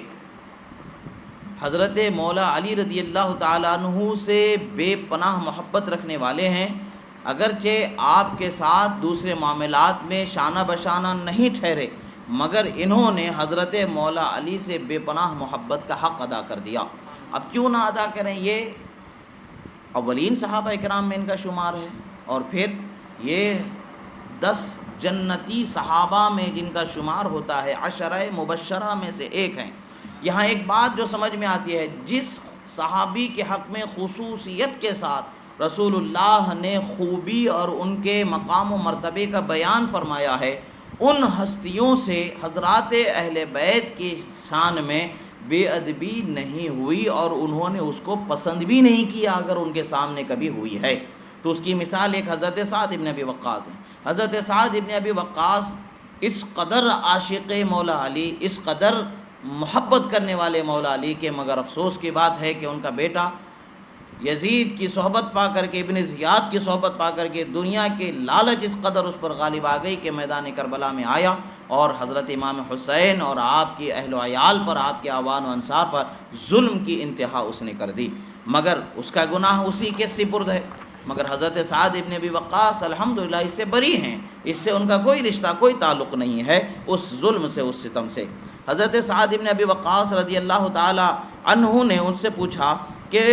حضرت مولا علی رضی اللہ تعالیٰ عنہ سے بے پناہ محبت رکھنے والے ہیں، اگرچہ آپ کے ساتھ دوسرے معاملات میں شانہ بشانہ نہیں ٹھہرے، مگر انہوں نے حضرت مولا علی سے بے پناہ محبت کا حق ادا کر دیا۔ اب کیوں نہ ادا کریں، یہ اولین صحابہ اکرام میں ان کا شمار ہے، اور پھر یہ 10 جنتی صحابہ میں جن کا شمار ہوتا ہے، عشرہ مبشرہ میں سے ایک ہیں۔ یہاں ایک بات جو سمجھ میں آتی ہے، جس صحابی کے حق میں خصوصیت کے ساتھ رسول اللہ نے خوبی اور ان کے مقام و مرتبے کا بیان فرمایا ہے، ان ہستیوں سے حضرات اہل بیت کی شان میں بے ادبی نہیں ہوئی، اور انہوں نے اس کو پسند بھی نہیں کیا اگر ان کے سامنے کبھی ہوئی ہے۔ تو اس کی مثال ایک حضرت سعد ابن ابی وقاص ہے۔ حضرت سعد ابن ابی وقاص اس قدر عاشق مولا علی، اس قدر محبت کرنے والے مولا علی کے، مگر افسوس کی بات ہے کہ ان کا بیٹا یزید کی صحبت پا کر کے، ابن زیاد کی صحبت پا کر کے، دنیا کے لالچ اس قدر اس پر غالب آ گئی کہ میدان کربلا میں آیا اور حضرت امام حسین اور آپ کی اہل و عیال پر، آپ کے اعوان و انصار پر ظلم کی انتہا اس نے کر دی، مگر اس کا گناہ اسی کے سپرد ہے۔ مگر حضرت سعد ابن ابی وقاص الحمدللہ اس سے بری ہیں، اس سے ان کا کوئی رشتہ، کوئی تعلق نہیں ہے اس ظلم سے، اس ستم سے۔ حضرت سعد ابن ابی وقاص رضی اللہ تعالی عنہ نے ان سے پوچھا کہ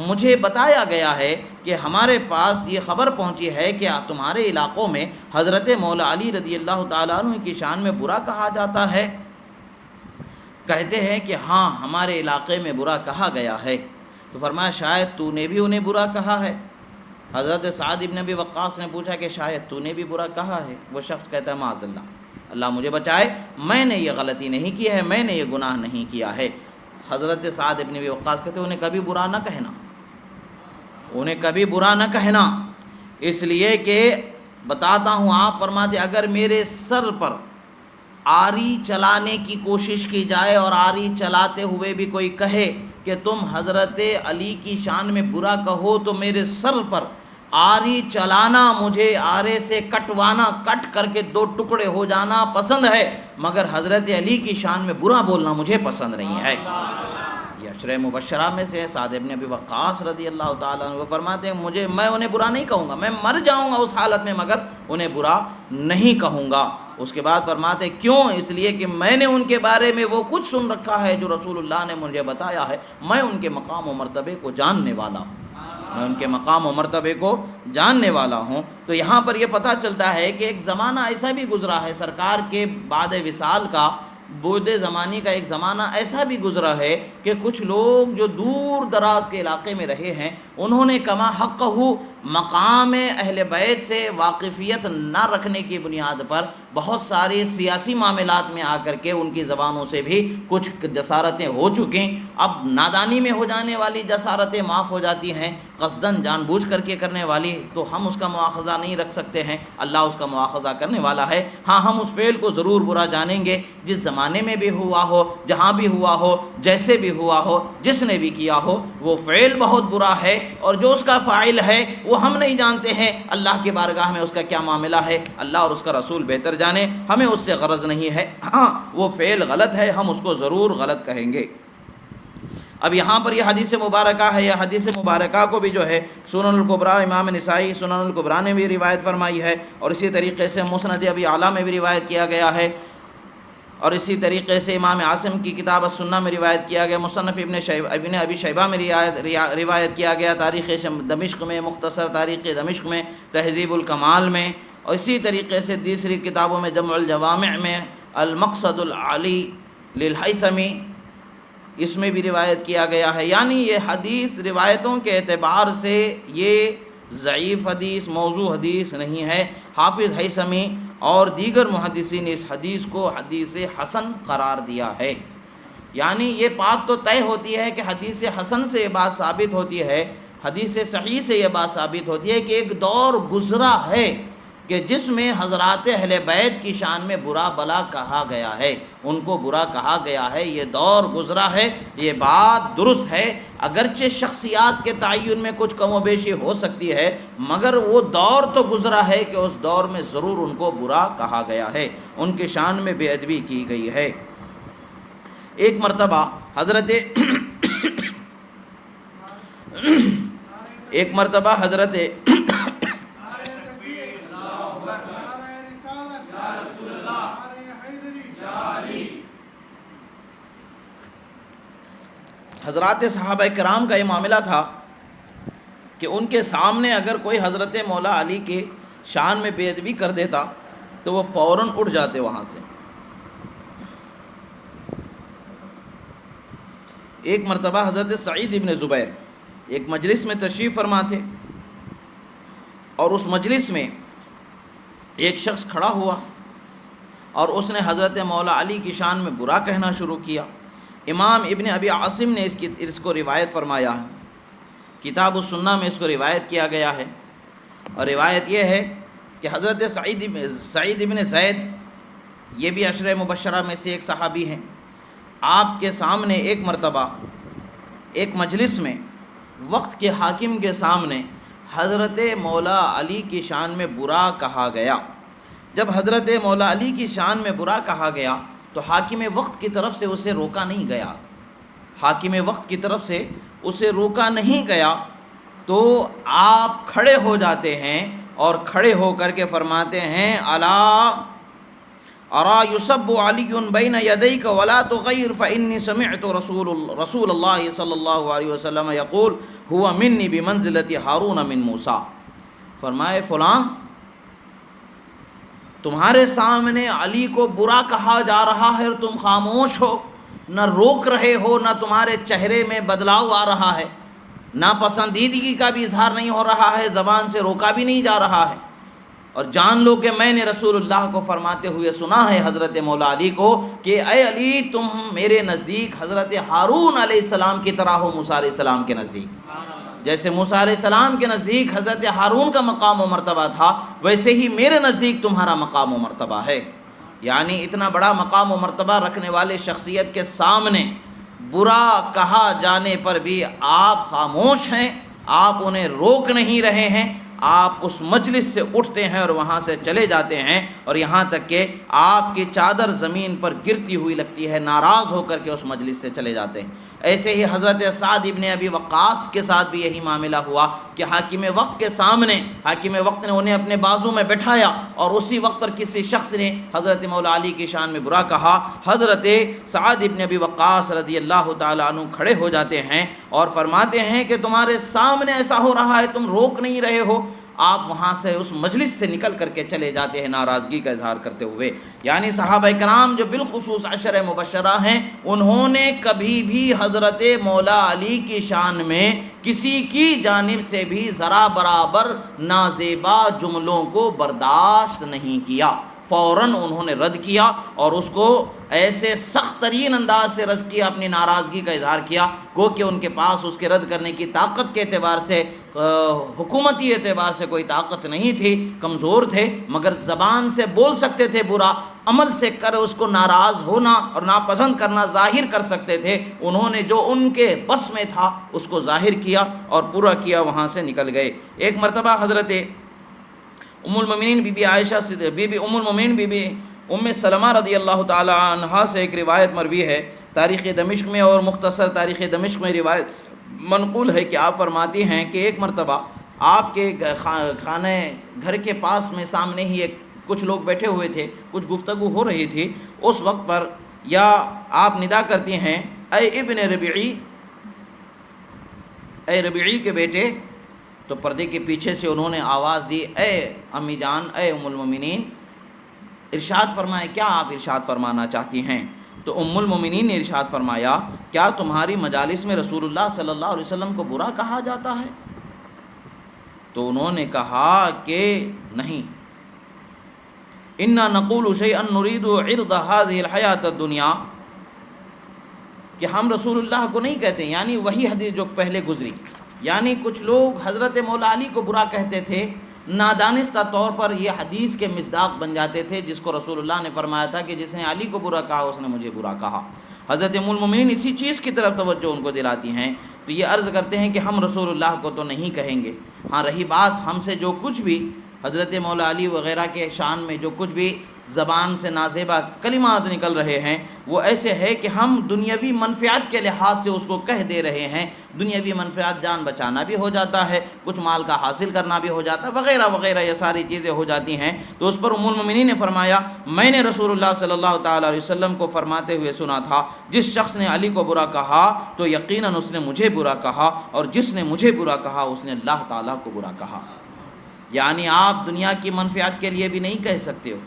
مجھے بتایا گیا ہے کہ ہمارے پاس یہ خبر پہنچی ہے کہ تمہارے علاقوں میں حضرت مولا علی رضی اللہ تعالیٰ عنہ کی شان میں برا کہا جاتا ہے؟ کہتے ہیں کہ ہاں ہمارے علاقے میں برا کہا گیا ہے۔ تو فرمایا شاید تو نے بھی انہیں برا کہا ہے؟ حضرت سعد ابن ابی وقاص نے پوچھا کہ شاید تو نے بھی برا کہا ہے؟ وہ شخص کہتا ہے معاذ اللہ، اللہ مجھے بچائے، میں نے یہ غلطی نہیں کی ہے، میں نے یہ گناہ نہیں کیا ہے۔ حضرت سعد ابن ابی وقاص کہتے ہیں انہیں کبھی برا نہ کہنا، انہیں کبھی برا نہ کہنا، اس لیے کہ بتاتا ہوں، آپ فرماتے اگر میرے سر پر آری چلانے کی کوشش کی جائے اور آری چلاتے ہوئے بھی کوئی کہے کہ تم حضرت علی کی شان میں برا کہو، تو میرے سر پر آری چلانا، مجھے آرے سے کٹوانا، کٹ کر کے دو ٹکڑے ہو جانا پسند ہے، مگر حضرت علی کی شان میں برا بولنا مجھے پسند نہیں ہے۔ یہ عشرہ مبشرہ میں سے سعد ابن ابی وقاص رضی اللہ تعالیٰ عنہ وہ فرماتے ہیں میں انہیں برا نہیں کہوں گا، میں مر جاؤں گا اس حالت میں مگر انہیں برا نہیں کہوں گا۔ اس کے بعد فرماتے کیوں؟ اس لیے کہ میں نے ان کے بارے میں وہ کچھ سن رکھا ہے جو رسول اللہ نے مجھے بتایا ہے، میں ان کے مقام و مرتبے کو جاننے والا ہوں، میں ان کے مقام و مرتبے کو جاننے والا ہوں۔ تو یہاں پر یہ پتہ چلتا ہے کہ ایک زمانہ ایسا بھی گزرا ہے سرکار کے بعد وصال کا، بعد زمانی کا ایک زمانہ ایسا بھی گزرا ہے کہ کچھ لوگ جو دور دراز کے علاقے میں رہے ہیں، انہوں نے کما حق مقام اہل بیت سے واقفیت نہ رکھنے کی بنیاد پر بہت سارے سیاسی معاملات میں آ کر کے ان کی زبانوں سے بھی کچھ جسارتیں ہو چکیں۔ اب نادانی میں ہو جانے والی جسارتیں معاف ہو جاتی ہیں، قصداً جان بوجھ کر کے کرنے والی تو ہم اس کا مواخذہ نہیں رکھ سکتے ہیں، اللہ اس کا مواخذہ کرنے والا ہے۔ ہاں ہم اس فعل کو ضرور برا جانیں گے، جس زمانے میں بھی ہوا ہو، جہاں بھی ہوا ہو، جیسے بھی ہوا ہو، جس نے بھی کیا ہو، وہ فعل بہت برا ہے، اور جو اس کا فاعل ہے وہ ہم نہیں جانتے ہیں، اللہ کی بارگاہ میں اس کا کیا معاملہ ہے، اللہ اور اس کا رسول بہتر جانے، ہمیں اس سے غرض نہیں ہے۔ ہاں وہ فعل غلط ہے، ہم اس کو ضرور غلط کہیں گے۔ اب یہاں پر یہ حدیث مبارکہ ہے، یہ حدیث مبارکہ کو بھی جو ہے سنن الکبریٰ امام نسائی سنن الکبریٰ نے بھی روایت فرمائی ہے، اور اسی طریقے سے مسند ابی اعلیٰ میں بھی روایت کیا گیا ہے، اور اسی طریقے سے امام عاصم کی کتاب السنہ میں روایت کیا گیا، مصنف ابن ابی شیبہ میں روایت کیا گیا، تاریخ دمشق میں، مختصر تاریخ دمشق میں، تہذیب الکمال میں، اور اسی طریقے سے دوسری کتابوں میں جمع الجوامع میں، المقصد العلی للہیثمی، اس میں بھی روایت کیا گیا ہے۔ یعنی یہ حدیث روایتوں کے اعتبار سے یہ ضعیف حدیث، موضوع حدیث نہیں ہے۔ حافظ ہیثمی اور دیگر محدثین نے اس حدیث کو حدیث حسن قرار دیا ہے۔ یعنی یہ بات تو طے ہوتی ہے کہ حدیث حسن سے یہ بات ثابت ہوتی ہے، حدیث صحیح سے یہ بات ثابت ہوتی ہے کہ ایک دور گزرا ہے کہ جس میں حضرات اہل بیت کی شان میں برا بلا کہا گیا ہے، ان کو برا کہا گیا ہے، یہ دور گزرا ہے، یہ بات درست ہے۔ اگرچہ شخصیات کے تعین میں کچھ کم و بیشی ہو سکتی ہے، مگر وہ دور تو گزرا ہے کہ اس دور میں ضرور ان کو برا کہا گیا ہے، ان کی شان میں بے ادبی کی گئی ہے۔ ایک مرتبہ حضرت حضرات صحابہ کرام کا یہ معاملہ تھا کہ ان کے سامنے اگر کوئی حضرت مولا علی کے شان میں بے ادبی کر دیتا تو وہ فوراً اٹھ جاتے وہاں سے۔ ایک مرتبہ حضرت سعید ابن زبیر ایک مجلس میں تشریف فرما تھے، اور اس مجلس میں ایک شخص کھڑا ہوا اور اس نے حضرت مولا علی کی شان میں برا کہنا شروع کیا۔ امام ابن ابی عاصم نے اس کو روایت فرمایا ہے، کتاب السنہ میں اس کو روایت کیا گیا ہے، اور روایت یہ ہے کہ حضرت سعید ابن زید، یہ بھی عشرہ مبشرہ میں سے ایک صحابی ہیں، آپ کے سامنے ایک مرتبہ ایک مجلس میں وقت کے حاکم کے سامنے حضرت مولا علی کی شان میں برا کہا گیا۔ جب حضرت مولا علی کی شان میں برا کہا گیا تو حاکم وقت کی طرف سے اسے روکا نہیں گیا، حاکم وقت کی طرف سے اسے روکا نہیں گیا، تو آپ کھڑے ہو جاتے ہیں اور کھڑے ہو کر کے فرماتے ہیں الا ارا یسب علی بین یدیک ولا تغیر فانی سمعت رسول اللہ صلی اللہ علیہ وسلم یقول هو منی بمنزلۃ ہارون من موسیٰ۔ فرمائے فلاں تمہارے سامنے علی کو برا کہا جا رہا ہے اور تم خاموش ہو، نہ روک رہے ہو، نہ تمہارے چہرے میں بدلاؤ آ رہا ہے، ناپسندیدگی کا بھی اظہار نہیں ہو رہا ہے، زبان سے روکا بھی نہیں جا رہا ہے، اور جان لو کہ میں نے رسول اللہ کو فرماتے ہوئے سنا ہے حضرت مولا علی کو کہ اے علی تم میرے نزدیک حضرت ہارون علیہ السلام کی طرح ہو، موسیٰ علیہ السلام کے نزدیک۔ جیسے موسیٰ علیہ السلام کے نزدیک حضرت ہارون کا مقام و مرتبہ تھا، ویسے ہی میرے نزدیک تمہارا مقام و مرتبہ ہے۔ یعنی اتنا بڑا مقام و مرتبہ رکھنے والے شخصیت کے سامنے برا کہا جانے پر بھی آپ خاموش ہیں، آپ انہیں روک نہیں رہے ہیں، آپ اس مجلس سے اٹھتے ہیں اور وہاں سے چلے جاتے ہیں، اور یہاں تک کہ آپ کی چادر زمین پر گرتی ہوئی لگتی ہے، ناراض ہو کر کے اس مجلس سے چلے جاتے ہیں۔ ایسے ہی حضرت سعد ابن ابی وقاص کے ساتھ بھی یہی معاملہ ہوا کہ حاکم وقت کے سامنے حاکم وقت نے انہیں اپنے بازو میں بٹھایا، اور اسی وقت پر کسی شخص نے حضرت مولا علی کی شان میں برا کہا۔ حضرت سعد ابن ابی وقاص رضی اللہ تعالیٰ عنہ کھڑے ہو جاتے ہیں اور فرماتے ہیں کہ تمہارے سامنے ایسا ہو رہا ہے، تم روک نہیں رہے ہو۔ آپ وہاں سے اس مجلس سے نکل کر کے چلے جاتے ہیں ناراضگی کا اظہار کرتے ہوئے۔ یعنی صحابہ کرام جو بالخصوص عشرہ مبشرہ ہیں، انہوں نے کبھی بھی حضرت مولا علی کی شان میں کسی کی جانب سے بھی ذرا برابر نازیبا جملوں کو برداشت نہیں کیا، فوراً انہوں نے رد کیا، اور اس کو ایسے سخت ترین انداز سے رد کیا، اپنی ناراضگی کا اظہار کیا، گو کہ ان کے پاس اس کے رد کرنے کی طاقت کے اعتبار سے، حکومتی اعتبار سے کوئی طاقت نہیں تھی، کمزور تھے، مگر زبان سے بول سکتے تھے برا، عمل سے کر اس کو ناراض ہونا اور ناپسند کرنا ظاہر کر سکتے تھے۔ انہوں نے جو ان کے بس میں تھا اس کو ظاہر کیا اور پورا کیا، وہاں سے نکل گئے۔ ایک مرتبہ حضرت ام المومنین بی بی عائشہ سے بی بی ام سلمہ رضی اللہ تعالی عنہا سے ایک روایت مروی ہے تاریخ دمشق میں، اور مختصر تاریخ دمشق میں روایت منقول ہے کہ آپ فرماتی ہیں کہ ایک مرتبہ آپ کے خانہ گھر کے پاس میں سامنے ہی کچھ لوگ بیٹھے ہوئے تھے، کچھ گفتگو ہو رہی تھی، اس وقت پر یا آپ ندا کرتی ہیں اے ابن ربیعی، اے ربیعی کے بیٹے، تو پردے کے پیچھے سے انہوں نے آواز دی اے امی جان، اے ام المومنین، ارشاد فرمائے کیا آپ ارشاد فرمانا چاہتی ہیں؟ تو ام المومنین نے ارشاد فرمایا کیا تمہاری مجالس میں رسول اللہ صلی اللہ علیہ وسلم کو برا کہا جاتا ہے؟ تو انہوں نے کہا کہ نہیں، انا نقول شیئا نرید عرض هذه الحیات الدنیا، کہ ہم رسول اللہ کو نہیں کہتے، یعنی وہی حدیث جو پہلے گزری، یعنی کچھ لوگ حضرت مولا علی کو برا کہتے تھے، نادانستہ طور پر یہ حدیث کے مصداق بن جاتے تھے، جس کو رسول اللہ نے فرمایا تھا کہ جس نے علی کو برا کہا اس نے مجھے برا کہا۔ حضرت ام المومنین اسی چیز کی طرف توجہ ان کو دلاتی ہیں، تو یہ عرض کرتے ہیں کہ ہم رسول اللہ کو تو نہیں کہیں گے، ہاں رہی بات ہم سے جو کچھ بھی حضرت مولا علی وغیرہ کے شان میں جو کچھ بھی زبان سے نازیبا کلمات نکل رہے ہیں، وہ ایسے ہے کہ ہم دنیاوی منفعت کے لحاظ سے اس کو کہہ دے رہے ہیں۔ دنیاوی منفعت جان بچانا بھی ہو جاتا ہے، کچھ مال کا حاصل کرنا بھی ہو جاتا ہے، وغیرہ وغیرہ، یہ ساری چیزیں ہو جاتی ہیں۔ تو اس پر ام المومنین نے فرمایا میں نے رسول اللہ صلی اللہ تعالیٰ علیہ وسلم کو فرماتے ہوئے سنا تھا، جس شخص نے علی کو برا کہا تو یقیناً اس نے مجھے برا کہا، اور جس نے مجھے برا کہا اس نے اللہ تعالیٰ کو برا کہا۔ یعنی آپ دنیا کی منفعت کے لیے بھی نہیں کہہ سکتے ہو،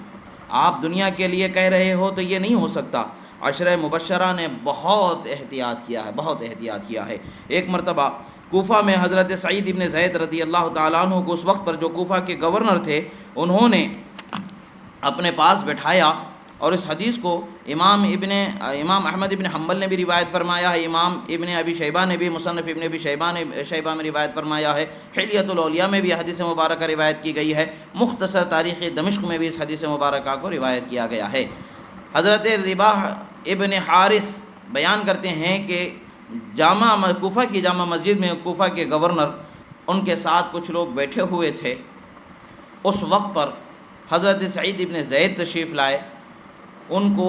آپ دنیا کے لیے کہہ رہے ہو تو یہ نہیں ہو سکتا۔ عشرہ مبشرہ نے بہت احتیاط کیا ہے، بہت احتیاط کیا ہے۔ ایک مرتبہ کوفہ میں حضرت سعید ابن زید رضی اللہ تعالیٰ عنہ کو اس وقت پر جو کوفہ کے گورنر تھے، انہوں نے اپنے پاس بٹھایا اور اس حدیث کو امام احمد ابن حنبل نے بھی روایت فرمایا ہے، امام ابن ابی شیبہ نے بھی، مصنف ابن ابی شیبہ میں روایت فرمایا ہے، حلیۃ الاولیاء میں بھی حدیث مبارکہ روایت کی گئی ہے، مختصر تاریخ دمشق میں بھی اس حدیث مبارکہ کو روایت کیا گیا ہے۔ حضرت رباح ابن حارث بیان کرتے ہیں کہ کوفہ کی جامع مسجد میں کوفہ کے گورنر ان کے ساتھ کچھ لوگ بیٹھے ہوئے تھے۔ اس وقت پر حضرت سعید ابن زید تشریف لائے، ان کو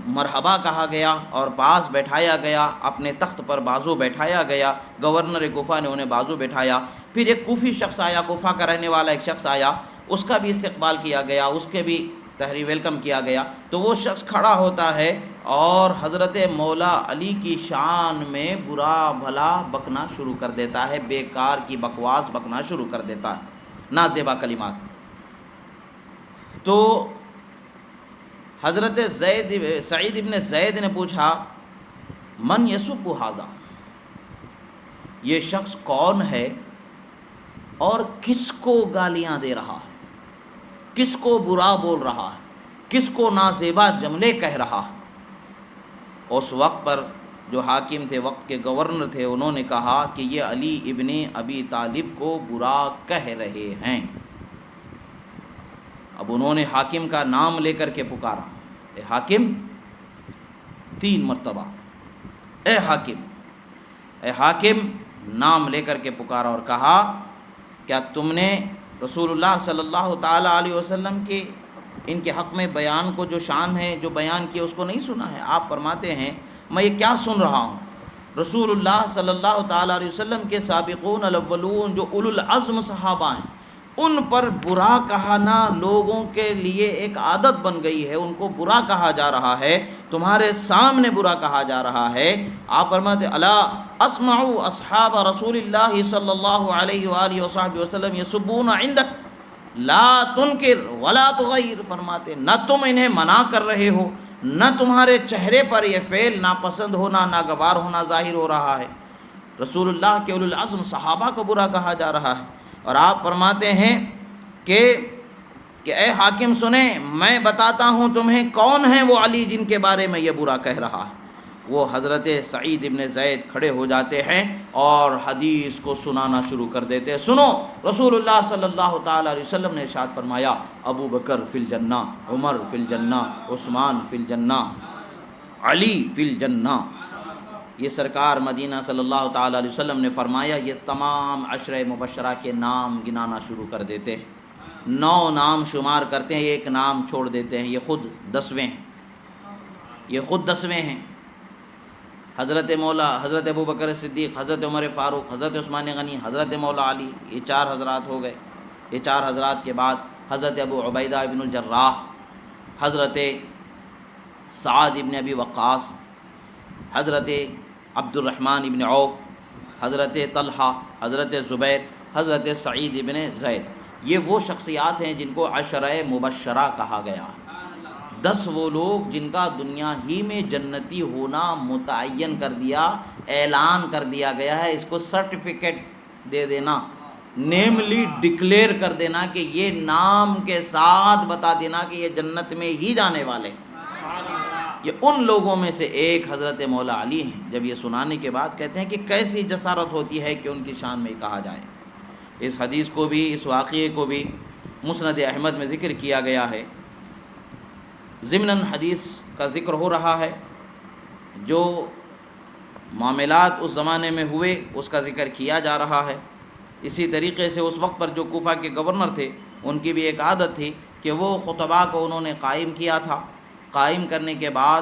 مرحبا کہا گیا اور پاس بیٹھایا گیا، اپنے تخت پر بازو بیٹھایا گیا، گورنر کوفہ نے انہیں بازو بیٹھایا۔ پھر ایک کوفی شخص آیا، کوفہ کا رہنے والا ایک شخص آیا، اس کا بھی استقبال کیا گیا، اس کے بھی تحریک ویلکم کیا گیا۔ تو وہ شخص کھڑا ہوتا ہے اور حضرت مولا علی کی شان میں برا بھلا بکنا شروع کر دیتا ہے، بیکار کی بکواس بکنا شروع کر دیتا ہے، نازیبا کلمات۔ تو حضرت سعید ابن زید نے پوچھا، من یسب ھذا، یہ شخص کون ہے اور کس کو گالیاں دے رہا ہے، کس کو برا بول رہا ہے، کس کو نازیبا جملے کہہ رہا ہے؟ اس وقت پر جو حاکم تھے، وقت کے گورنر تھے، انہوں نے کہا کہ یہ علی ابن ابی طالب کو برا کہہ رہے ہیں۔ اب انہوں نے حاکم کا نام لے کر کے پکارا، اے حاکم، 3 مرتبہ، اے حاکم، اے حاکم، نام لے کر کے پکارا اور کہا، کیا تم نے رسول اللہ صلی اللہ تعالیٰ علیہ وسلم کے ان کے حق میں بیان کو جو شان ہے، جو بیان کیا، اس کو نہیں سنا ہے؟ آپ فرماتے ہیں میں یہ کیا سن رہا ہوں؟ رسول اللہ صلی اللہ تعالیٰ علیہ وسلم کے سابقون الاولون جو اولو العزم صحابہ ہیں، ان پر برا کہنا لوگوں کے لیے ایک عادت بن گئی ہے، ان کو برا کہا جا رہا ہے، تمہارے سامنے برا کہا جا رہا ہے۔ آپ فرماتے الا اسمعوا اصحاب رسول اللہ صلی اللہ علیہ وآلہ وصحبہ وسلم یسبون عندک لا تنکر ولا تغیر، فرماتے نہ تم انہیں منع کر رہے ہو، نہ تمہارے چہرے پر یہ فعل ناپسند ہونا، ناگوار ہونا ظاہر ہو رہا ہے، رسول اللہ کے اولو العزم صحابہ کو برا کہا جا رہا ہے۔ اور آپ فرماتے ہیں کہ اے حاکم سنیں، میں بتاتا ہوں تمہیں کون ہیں وہ علی جن کے بارے میں یہ برا کہہ رہا ہے۔ وہ حضرت سعید ابن زید کھڑے ہو جاتے ہیں اور حدیث کو سنانا شروع کر دیتے ہیں۔ سنو، رسول اللہ صلی اللہ تعالیٰ علیہ وسلم نے ارشاد فرمایا، ابو بکر فی الجنہ، عمر فی الجنہ، عثمان فی الجنہ، علی فی الجنہ۔ یہ سرکار مدینہ صلی اللہ تعالیٰ علیہ وسلم نے فرمایا، یہ تمام عشرہ مبشرہ کے نام گنانا شروع کر دیتے ہیں، 9 نام شمار کرتے ہیں، ایک نام چھوڑ دیتے ہیں، یہ خود 10ویں ہیں، یہ خود 10ویں ہیں۔ حضرت مولا حضرت ابو بکر صدیق، حضرت عمر فاروق، حضرت عثمان غنی، حضرت مولا علی، یہ 4 حضرات ہو گئے۔ یہ 4 حضرات کے بعد حضرت ابو عبیدہ ابن الجراح، حضرت سعد ابن ابی وقاص، حضرت عبد الرحمن ابن عوف، حضرت طلحہ، حضرت زبیر، حضرت سعید ابن زید۔ یہ وہ شخصیات ہیں جن کو عشرہ مبشرہ کہا گیا ہے۔ 10 وہ لوگ جن کا دنیا ہی میں جنتی ہونا متعین کر دیا، اعلان کر دیا گیا ہے، اس کو سرٹیفکیٹ دے دینا، نیملی ڈکلیئر کر دینا، کہ یہ نام کے ساتھ بتا دینا کہ یہ جنت میں ہی جانے والے ہیں۔ یہ ان لوگوں میں سے ایک حضرت مولا علی ہیں۔ جب یہ سنانے کے بعد کہتے ہیں کہ کیسی جسارت ہوتی ہے کہ ان کی شان میں کہا جائے۔ اس حدیث کو بھی، اس واقعے کو بھی مسند احمد میں ذکر کیا گیا ہے۔ ضمناً حدیث کا ذکر ہو رہا ہے، جو معاملات اس زمانے میں ہوئے اس کا ذکر کیا جا رہا ہے۔ اسی طریقے سے اس وقت پر جو کوفہ کے گورنر تھے، ان کی بھی ایک عادت تھی کہ وہ خطبہ کو انہوں نے قائم کیا تھا۔ قائم کرنے کے بعد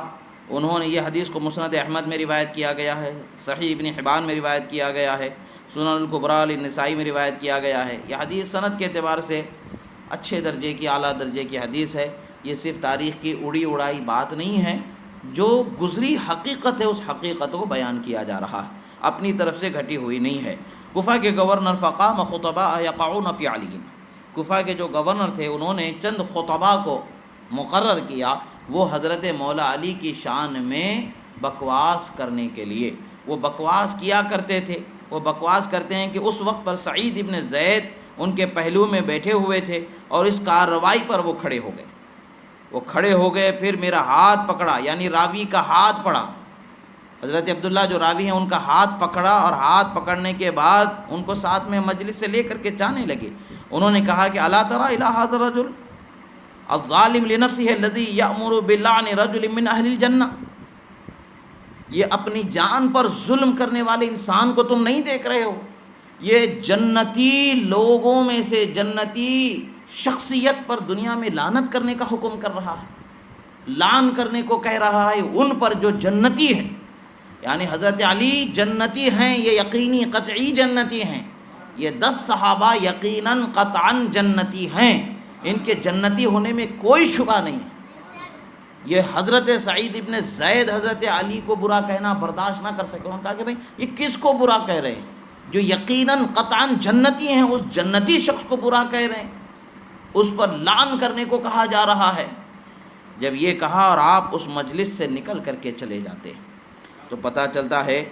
انہوں نے یہ حدیث کو مسند احمد میں روایت کیا گیا ہے، صحیح ابن حبان میں روایت کیا گیا ہے، سنن الکبریٰ للنسائی میں روایت کیا گیا ہے۔ یہ حدیث سند کے اعتبار سے اچھے درجے کی، اعلیٰ درجے کی حدیث ہے۔ یہ صرف تاریخ کی اڑی اڑائی بات نہیں ہے، جو گزری حقیقت ہے اس حقیقت کو بیان کیا جا رہا ہے، اپنی طرف سے گھٹی ہوئی نہیں ہے۔ کوفہ کے گورنر فقام خطباء یقعون فی علی، کوفہ کے جو گورنر تھے انہوں نے چند خطباء کو مقرر کیا، وہ حضرت مولا علی کی شان میں بکواس کرنے کے لیے۔ وہ بکواس کیا کرتے تھے، وہ بکواس کرتے ہیں کہ اس وقت پر سعید ابن زید ان کے پہلو میں بیٹھے ہوئے تھے اور اس کارروائی پر وہ کھڑے ہو گئے۔ وہ کھڑے ہو گئے، پھر میرا ہاتھ پکڑا، یعنی راوی کا ہاتھ پڑا، حضرت عبداللہ جو راوی ہیں ان کا ہاتھ پکڑا، اور ہاتھ پکڑنے کے بعد ان کو ساتھ میں مجلس سے لے کر کے جانے لگے۔ انہوں نے کہا کہ الا تری الی ھذا الرجل الظالم لنفسه الذي یأمر بلعن رجل من اہل الجنہ، یہ اپنی جان پر ظلم کرنے والے انسان کو تم نہیں دیکھ رہے ہو؟ یہ جنتی لوگوں میں سے جنتی شخصیت پر دنیا میں لعنت کرنے کا حکم کر رہا ہے، لعن کرنے کو کہہ رہا ہے ان پر جو جنتی ہے۔ یعنی حضرت علی جنتی ہیں، یہ یقینی قطعی جنتی ہیں، یہ 10 صحابہ یقیناً قطعاً جنتی ہیں، ان کے جنتی ہونے میں کوئی شبہ نہیں ہے۔ یہ حضرت سعید ابن زید حضرت علی کو برا کہنا برداشت نہ کر سکے، انہوں نے کہا کہ بھئی یہ کس کو برا کہہ رہے ہیں؟ جو یقیناً قطعاً جنتی ہیں اس جنتی شخص کو برا کہہ رہے ہیں، اس پر لعن کرنے کو کہا جا رہا ہے۔ جب یہ کہا اور آپ اس مجلس سے نکل کر کے چلے جاتے ہیں تو پتہ چلتا ہے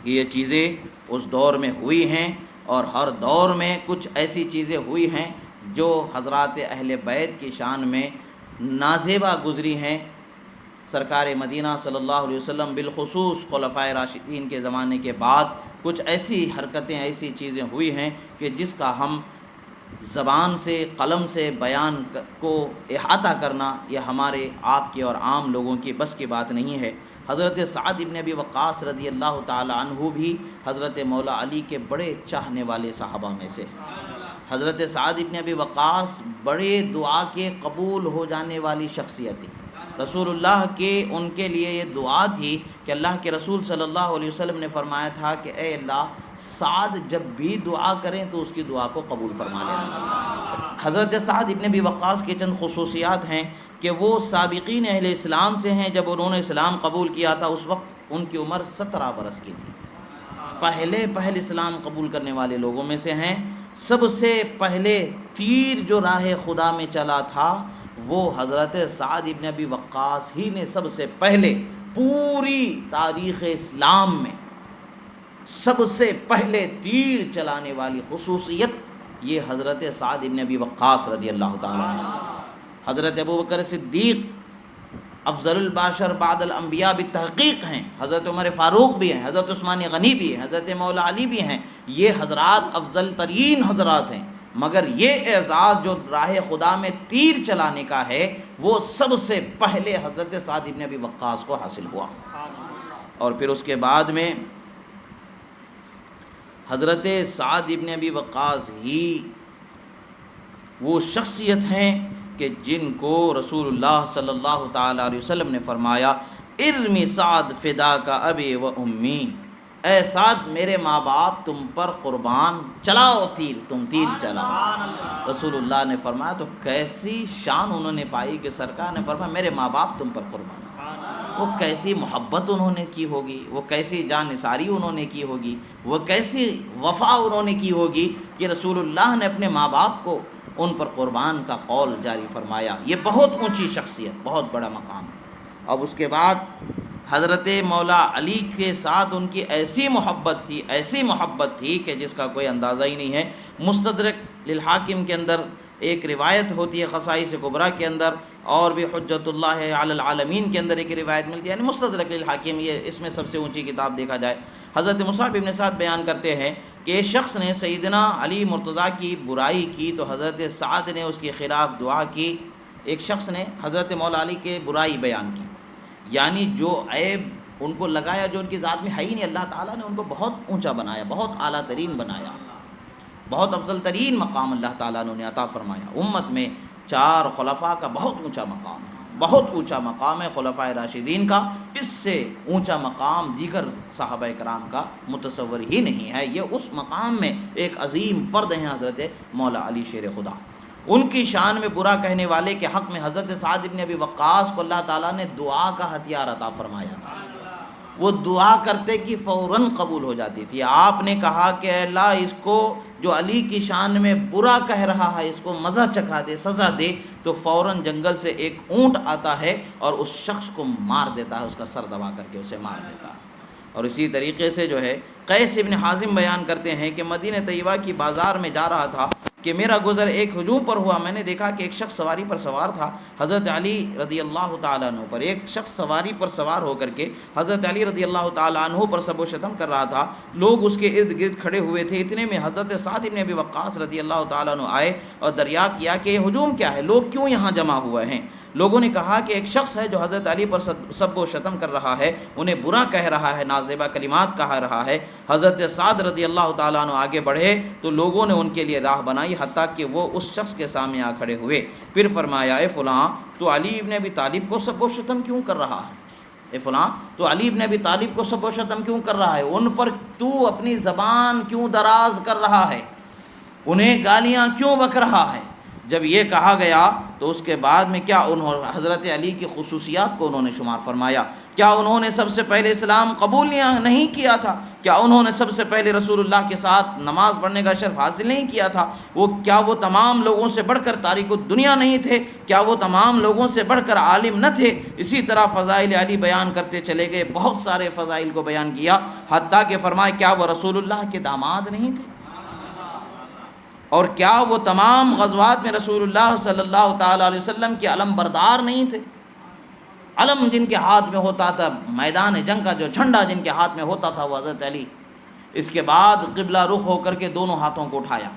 کہ یہ چیزیں اس دور میں ہوئی ہیں، اور ہر دور میں کچھ ایسی چیزیں ہوئی ہیں جو حضرات اہل بیت کی شان میں نازیبہ گزری ہیں۔ سرکار مدینہ صلی اللہ علیہ وسلم بالخصوص خلفائے راشدین کے زمانے کے بعد کچھ ایسی حرکتیں، ایسی چیزیں ہوئی ہیں کہ جس کا ہم زبان سے، قلم سے بیان کو احاطہ کرنا یہ ہمارے آپ کے اور عام لوگوں کی بس کی بات نہیں ہے۔ حضرت سعد ابن ابی وقاص رضی اللہ تعالی عنہ بھی حضرت مولا علی کے بڑے چاہنے والے صحابہ میں سے۔ حضرت سعد ابن ابی وقاص بڑے دعا کے قبول ہو جانے والی شخصیت تھی۔ رسول اللہ کے ان کے لیے یہ دعا تھی کہ اللہ کے رسول صلی اللہ علیہ وسلم نے فرمایا تھا کہ اے اللہ، سعد جب بھی دعا کریں تو اس کی دعا کو قبول فرما لینا۔ حضرت سعد ابن ابی وقاص کی چند خصوصیات ہیں کہ وہ سابقین اہل اسلام سے ہیں۔ جب انہوں نے اسلام قبول کیا تھا اس وقت ان کی عمر 17 برس کی تھی، پہل اسلام قبول کرنے والے لوگوں میں سے ہیں۔ سب سے پہلے تیر جو راہ خدا میں چلا تھا وہ حضرت سعد ابن ابی وقاص ہی نے سب سے پہلے پوری تاریخ اسلام میں سب سے پہلے تیر چلانے والی خصوصیت یہ حضرت سعد ابن ابی وقاص رضی اللہ تعالیٰ عنہ۔ حضرت ابوبکر صدیق افضل البشر بعد الانبیاء بالتحقیق ہیں، حضرت عمر فاروق بھی ہیں، حضرت عثمان غنی بھی ہیں، حضرت مولا علی بھی ہیں، یہ حضرات افضل ترین حضرات ہیں، مگر یہ اعزاز جو راہ خدا میں تیر چلانے کا ہے وہ سب سے پہلے حضرت سعد ابن ابی وقاص کو حاصل ہوا۔ اور پھر اس کے بعد میں حضرت سعد ابن ابی وقاص ہی وہ شخصیت ہیں کہ جن کو رسول اللہ صلی اللہ تعالیٰ علیہ وسلم نے فرمایا ارمی سعد فدا کا ابی و امی، اے سعد میرے ماں باپ تم پر قربان، چلاؤ تیر، تم تیر چلاؤ۔ رسول اللہ نے فرمایا تو کیسی شان انہوں نے پائی کہ سرکار نے فرمایا میرے ماں باپ تم پر قربان۔ وہ کیسی محبت انہوں نے کی ہوگی، وہ کیسی جان نثاری انہوں نے کی ہوگی، وہ کیسی وفا انہوں نے کی ہوگی کہ رسول اللہ نے اپنے ماں باپ کو ان پر قربان کا قول جاری فرمایا۔ یہ بہت اونچی شخصیت، بہت بڑا مقام ہے۔ اب اس کے بعد حضرت مولا علی کے ساتھ ان کی ایسی محبت تھی کہ جس کا کوئی اندازہ ہی نہیں ہے۔ مستدرک للحاکم کے اندر ایک روایت ہوتی ہے، خصائص کبریٰ کے اندر، اور بھی حجت اللہ علی العالمین کے اندر ایک روایت ملتی ہے، یعنی مستدرک للحاکم، یہ اس میں سب سے اونچی کتاب دیکھا جائے۔ حضرت مصعب بن سعد بیان کرتے ہیں کہ ایک شخص نے سیدنا علی مرتضیٰ کی برائی کی تو حضرت سعد نے اس کے خلاف دعا کی۔ ایک شخص نے حضرت مولا علی کے برائی بیان کی، یعنی جو عیب ان کو لگایا جو ان کی ذات میں ہے ہی نہیں، اللہ تعالیٰ نے ان کو بہت اونچا بنایا، بہت اعلیٰ ترین بنایا، بہت افضل ترین مقام اللہ تعالیٰ نے انہیں عطا فرمایا۔ امت میں 4 خلفاء کا بہت اونچا مقام ہے، بہت اونچا مقام ہے خلفائے راشدین کا، اس سے اونچا مقام دیگر صحابہ کرام کا متصور ہی نہیں ہے۔ یہ اس مقام میں ایک عظیم فرد ہیں حضرت مولا علی شیر خدا۔ ان کی شان میں برا کہنے والے کے حق میں حضرت سعد ابن ابی وقاص کو اللہ تعالیٰ نے دعا کا ہتھیار عطا فرمایا تھا۔ وہ دعا کرتے کہ فوراً قبول ہو جاتی تھی۔ آپ نے کہا کہ اے اللہ اس کو جو علی کی شان میں برا کہہ رہا ہے اس کو مزہ چکھا دے، سزا دے، تو فوراً جنگل سے ایک اونٹ آتا ہے اور اس شخص کو مار دیتا ہے، اس کا سر دبا کر کے اسے مار دیتا ہے۔ اور اسی طریقے سے جو ہے قیس ابن حازم بیان کرتے ہیں کہ مدینہ طیبہ کی بازار میں جا رہا تھا کہ میرا گزر ایک ہجوم پر ہوا، میں نے دیکھا کہ ایک شخص سواری پر سوار تھا حضرت علی رضی اللہ تعالیٰ عنہ پر، ایک شخص سواری پر سوار ہو کر کے حضرت علی رضی اللہ تعالیٰ عنہ پر سب و شتم کر رہا تھا، لوگ اس کے ارد گرد کھڑے ہوئے تھے۔ اتنے میں حضرت سعد بن ابی وقاص رضی اللہ تعالیٰ عنہ آئے اور دریافت کیا کہ یہ ہجوم کیا ہے، لوگ کیوں یہاں جمع ہوئے ہیں؟ لوگوں نے کہا کہ ایک شخص ہے جو حضرت علی پر سب و شتم کر رہا ہے، انہیں برا کہہ رہا ہے، نازیبا کلمات کہہ رہا ہے۔ حضرت سعد رضی اللہ تعالیٰ عنہ آگے بڑھے تو لوگوں نے ان کے لیے راہ بنائی، حتیٰ کہ وہ اس شخص کے سامنے آ کھڑے ہوئے۔ پھر فرمایا، اے فلاں تو علی ابن ابی طالب کو سب و شتم کیوں کر رہا ہے؟ اے فلاں تو علی ابن ابی طالب کو سب و شتم کیوں کر رہا ہے؟ ان پر تو اپنی زبان کیوں دراز کر رہا ہے؟ انہیں گالیاں کیوں بک رہا ہے؟ جب یہ کہا گیا تو اس کے بعد میں کیا انہوں حضرت علی کی خصوصیات کو انہوں نے شمار فرمایا۔ کیا انہوں نے سب سے پہلے اسلام قبول نہیں کیا تھا؟ کیا انہوں نے سب سے پہلے رسول اللہ کے ساتھ نماز پڑھنے کا شرف حاصل نہیں کیا تھا؟ کیا وہ تمام لوگوں سے بڑھ کر تاریک الدنیا نہیں تھے؟ کیا وہ تمام لوگوں سے بڑھ کر عالم نہ تھے؟ اسی طرح فضائل علی بیان کرتے چلے گئے، بہت سارے فضائل کو بیان کیا، حتیٰ کہ فرمائے کیا وہ رسول اللہ کے داماد نہیں تھے؟ اور کیا وہ تمام غزوات میں رسول اللہ صلی اللہ تعالیٰ علیہ وسلم کے علم بردار نہیں تھے؟ علم جن کے ہاتھ میں ہوتا تھا، میدان جنگ کا جو جھنڈا جن کے ہاتھ میں ہوتا تھا وہ حضرت علی۔ اس کے بعد قبلہ رخ ہو کر کے دونوں ہاتھوں کو اٹھایا،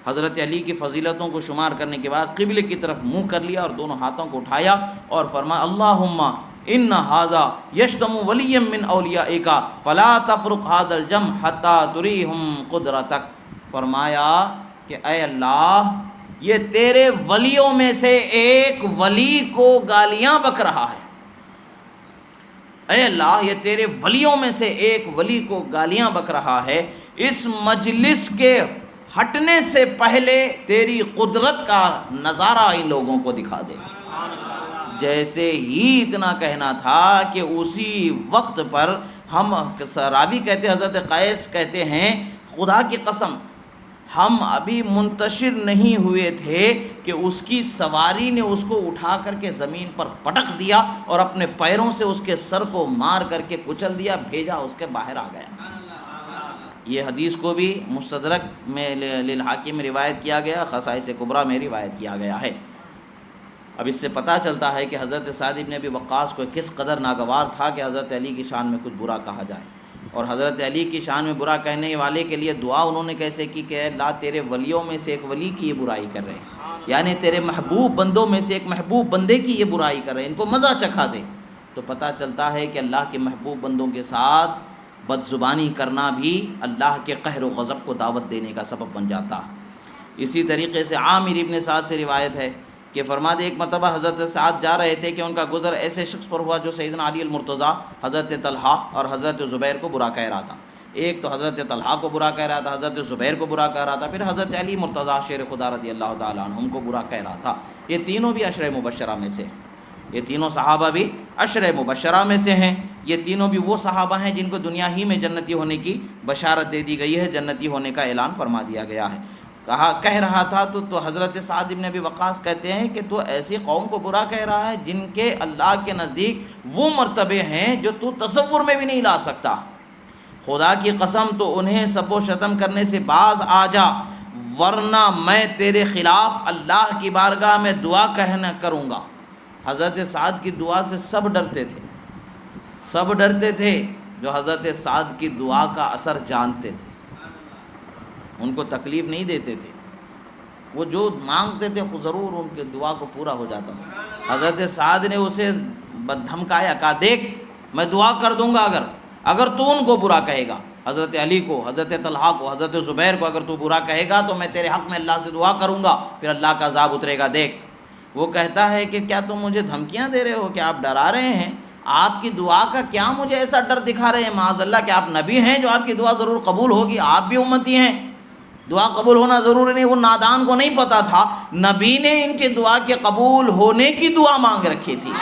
حضرت علی کی فضیلتوں کو شمار کرنے کے بعد قبلے کی طرف منہ کر لیا اور دونوں ہاتھوں کو اٹھایا اور فرمایا، اللہم ان ھذا یشتم ولیا من اولیائک فلا تفرق ھذا الجمع حتی تریہم قدرتک۔ فرمایا کہ اے اللہ، یہ تیرے ولیوں میں سے ایک ولی کو گالیاں بک رہا ہے، اے اللہ یہ تیرے ولیوں میں سے ایک ولی کو گالیاں بک رہا ہے، اس مجلس کے ہٹنے سے پہلے تیری قدرت کا نظارہ ان لوگوں کو دکھا دے۔ جیسے ہی اتنا کہنا تھا کہ اسی وقت پر ہم راوی کہتے حضرت قیس کہتے ہیں، خدا کی قسم ہم ابھی منتشر نہیں ہوئے تھے کہ اس کی سواری نے اس کو اٹھا کر کے زمین پر پٹک دیا اور اپنے پیروں سے اس کے سر کو مار کر کے کچل دیا، بھیجا اس کے باہر آ گیا۔ یہ حدیث کو بھی مستدرک میں للحاکم روایت کیا گیا، خصائص کبریٰ میں روایت کیا گیا ہے۔ اب اس سے پتہ چلتا ہے کہ حضرت سعد بن ابی وقاص کو کس قدر ناگوار تھا کہ حضرت علی کی شان میں کچھ برا کہا جائے، اور حضرت علی کی شان میں برا کہنے والے کے لیے دعا انہوں نے کیسے کی کہ اللہ تیرے ولیوں میں سے ایک ولی کی یہ برائی کر رہے ہیں، یعنی تیرے محبوب بندوں میں سے ایک محبوب بندے کی یہ برائی کر رہے ہیں، ان کو مزہ چکھا دے۔ تو پتہ چلتا ہے کہ اللہ کے محبوب بندوں کے ساتھ بد زبانی کرنا بھی اللہ کے قہر و غضب کو دعوت دینے کا سبب بن جاتا۔ اسی طریقے سے عامر ابن سعد سے روایت ہے کہ فرماتے ایک مرتبہ حضرت سعد جا رہے تھے کہ ان کا گزر ایسے شخص پر ہوا جو سیدنا علی المرتضیٰ، حضرت طلحہ اور حضرت زبیر کو برا کہہ رہا تھا۔ ایک تو حضرت طلحہ کو برا کہہ رہا تھا، حضرت زبیر کو برا کہہ رہا تھا، پھر حضرت علی مرتضیٰ شیر خدا رضی اللہ تعالیٰ عنہم کو برا کہہ رہا تھا۔ یہ تینوں بھی عشرہ مبشرہ میں سے، یہ تینوں صحابہ بھی عشرہ مبشرہ میں سے ہیں۔ یہ تینوں بھی وہ صحابہ ہیں جن کو دنیا ہی میں جنتی ہونے کی بشارت دے دی گئی ہے، جنتی ہونے کا اعلان فرما دیا گیا ہے۔ کہہ رہا تھا تو حضرت سعد بن ابی وقاص کہتے ہیں کہ تو ایسی قوم کو برا کہہ رہا ہے جن کے اللہ کے نزدیک وہ مرتبے ہیں جو تو تصور میں بھی نہیں لا سکتا۔ خدا کی قسم تو انہیں سب و شتم کرنے سے باز آ جا، ورنہ میں تیرے خلاف اللہ کی بارگاہ میں دعا کروں گا۔ حضرت سعد کی دعا سے سب ڈرتے تھے، سب ڈرتے تھے جو حضرت سعد کی دعا کا اثر جانتے تھے، ان کو تکلیف نہیں دیتے تھے، وہ جو مانگتے تھے ضرور ان کے دعا کو پورا ہو جاتا تھا۔ حضرت سعد نے اسے دھمکایا، کہا دیکھ میں دعا کر دوں گا اگر تو ان کو برا کہے گا، حضرت علی کو، حضرت طلحہ کو، حضرت زبیر کو اگر تو برا کہے گا تو میں تیرے حق میں اللہ سے دعا کروں گا، پھر اللہ کا عذاب اترے گا۔ دیکھ وہ کہتا ہے کہ کیا تم مجھے دھمکیاں دے رہے ہو، کیا آپ ڈرا رہے ہیں؟ آپ کی دعا کا کیا مجھے ایسا ڈر دکھا رہے ہیں؟ معاذ اللہ کہ آپ نبی ہیں جو آپ کی دعا ضرور قبول ہوگی، آپ بھی امتی ہیں، دعا قبول ہونا ضروری نہیں۔ وہ نادان کو نہیں پتا تھا نبی نے ان کی دعا کے قبول ہونے کی دعا مانگ رکھی تھی،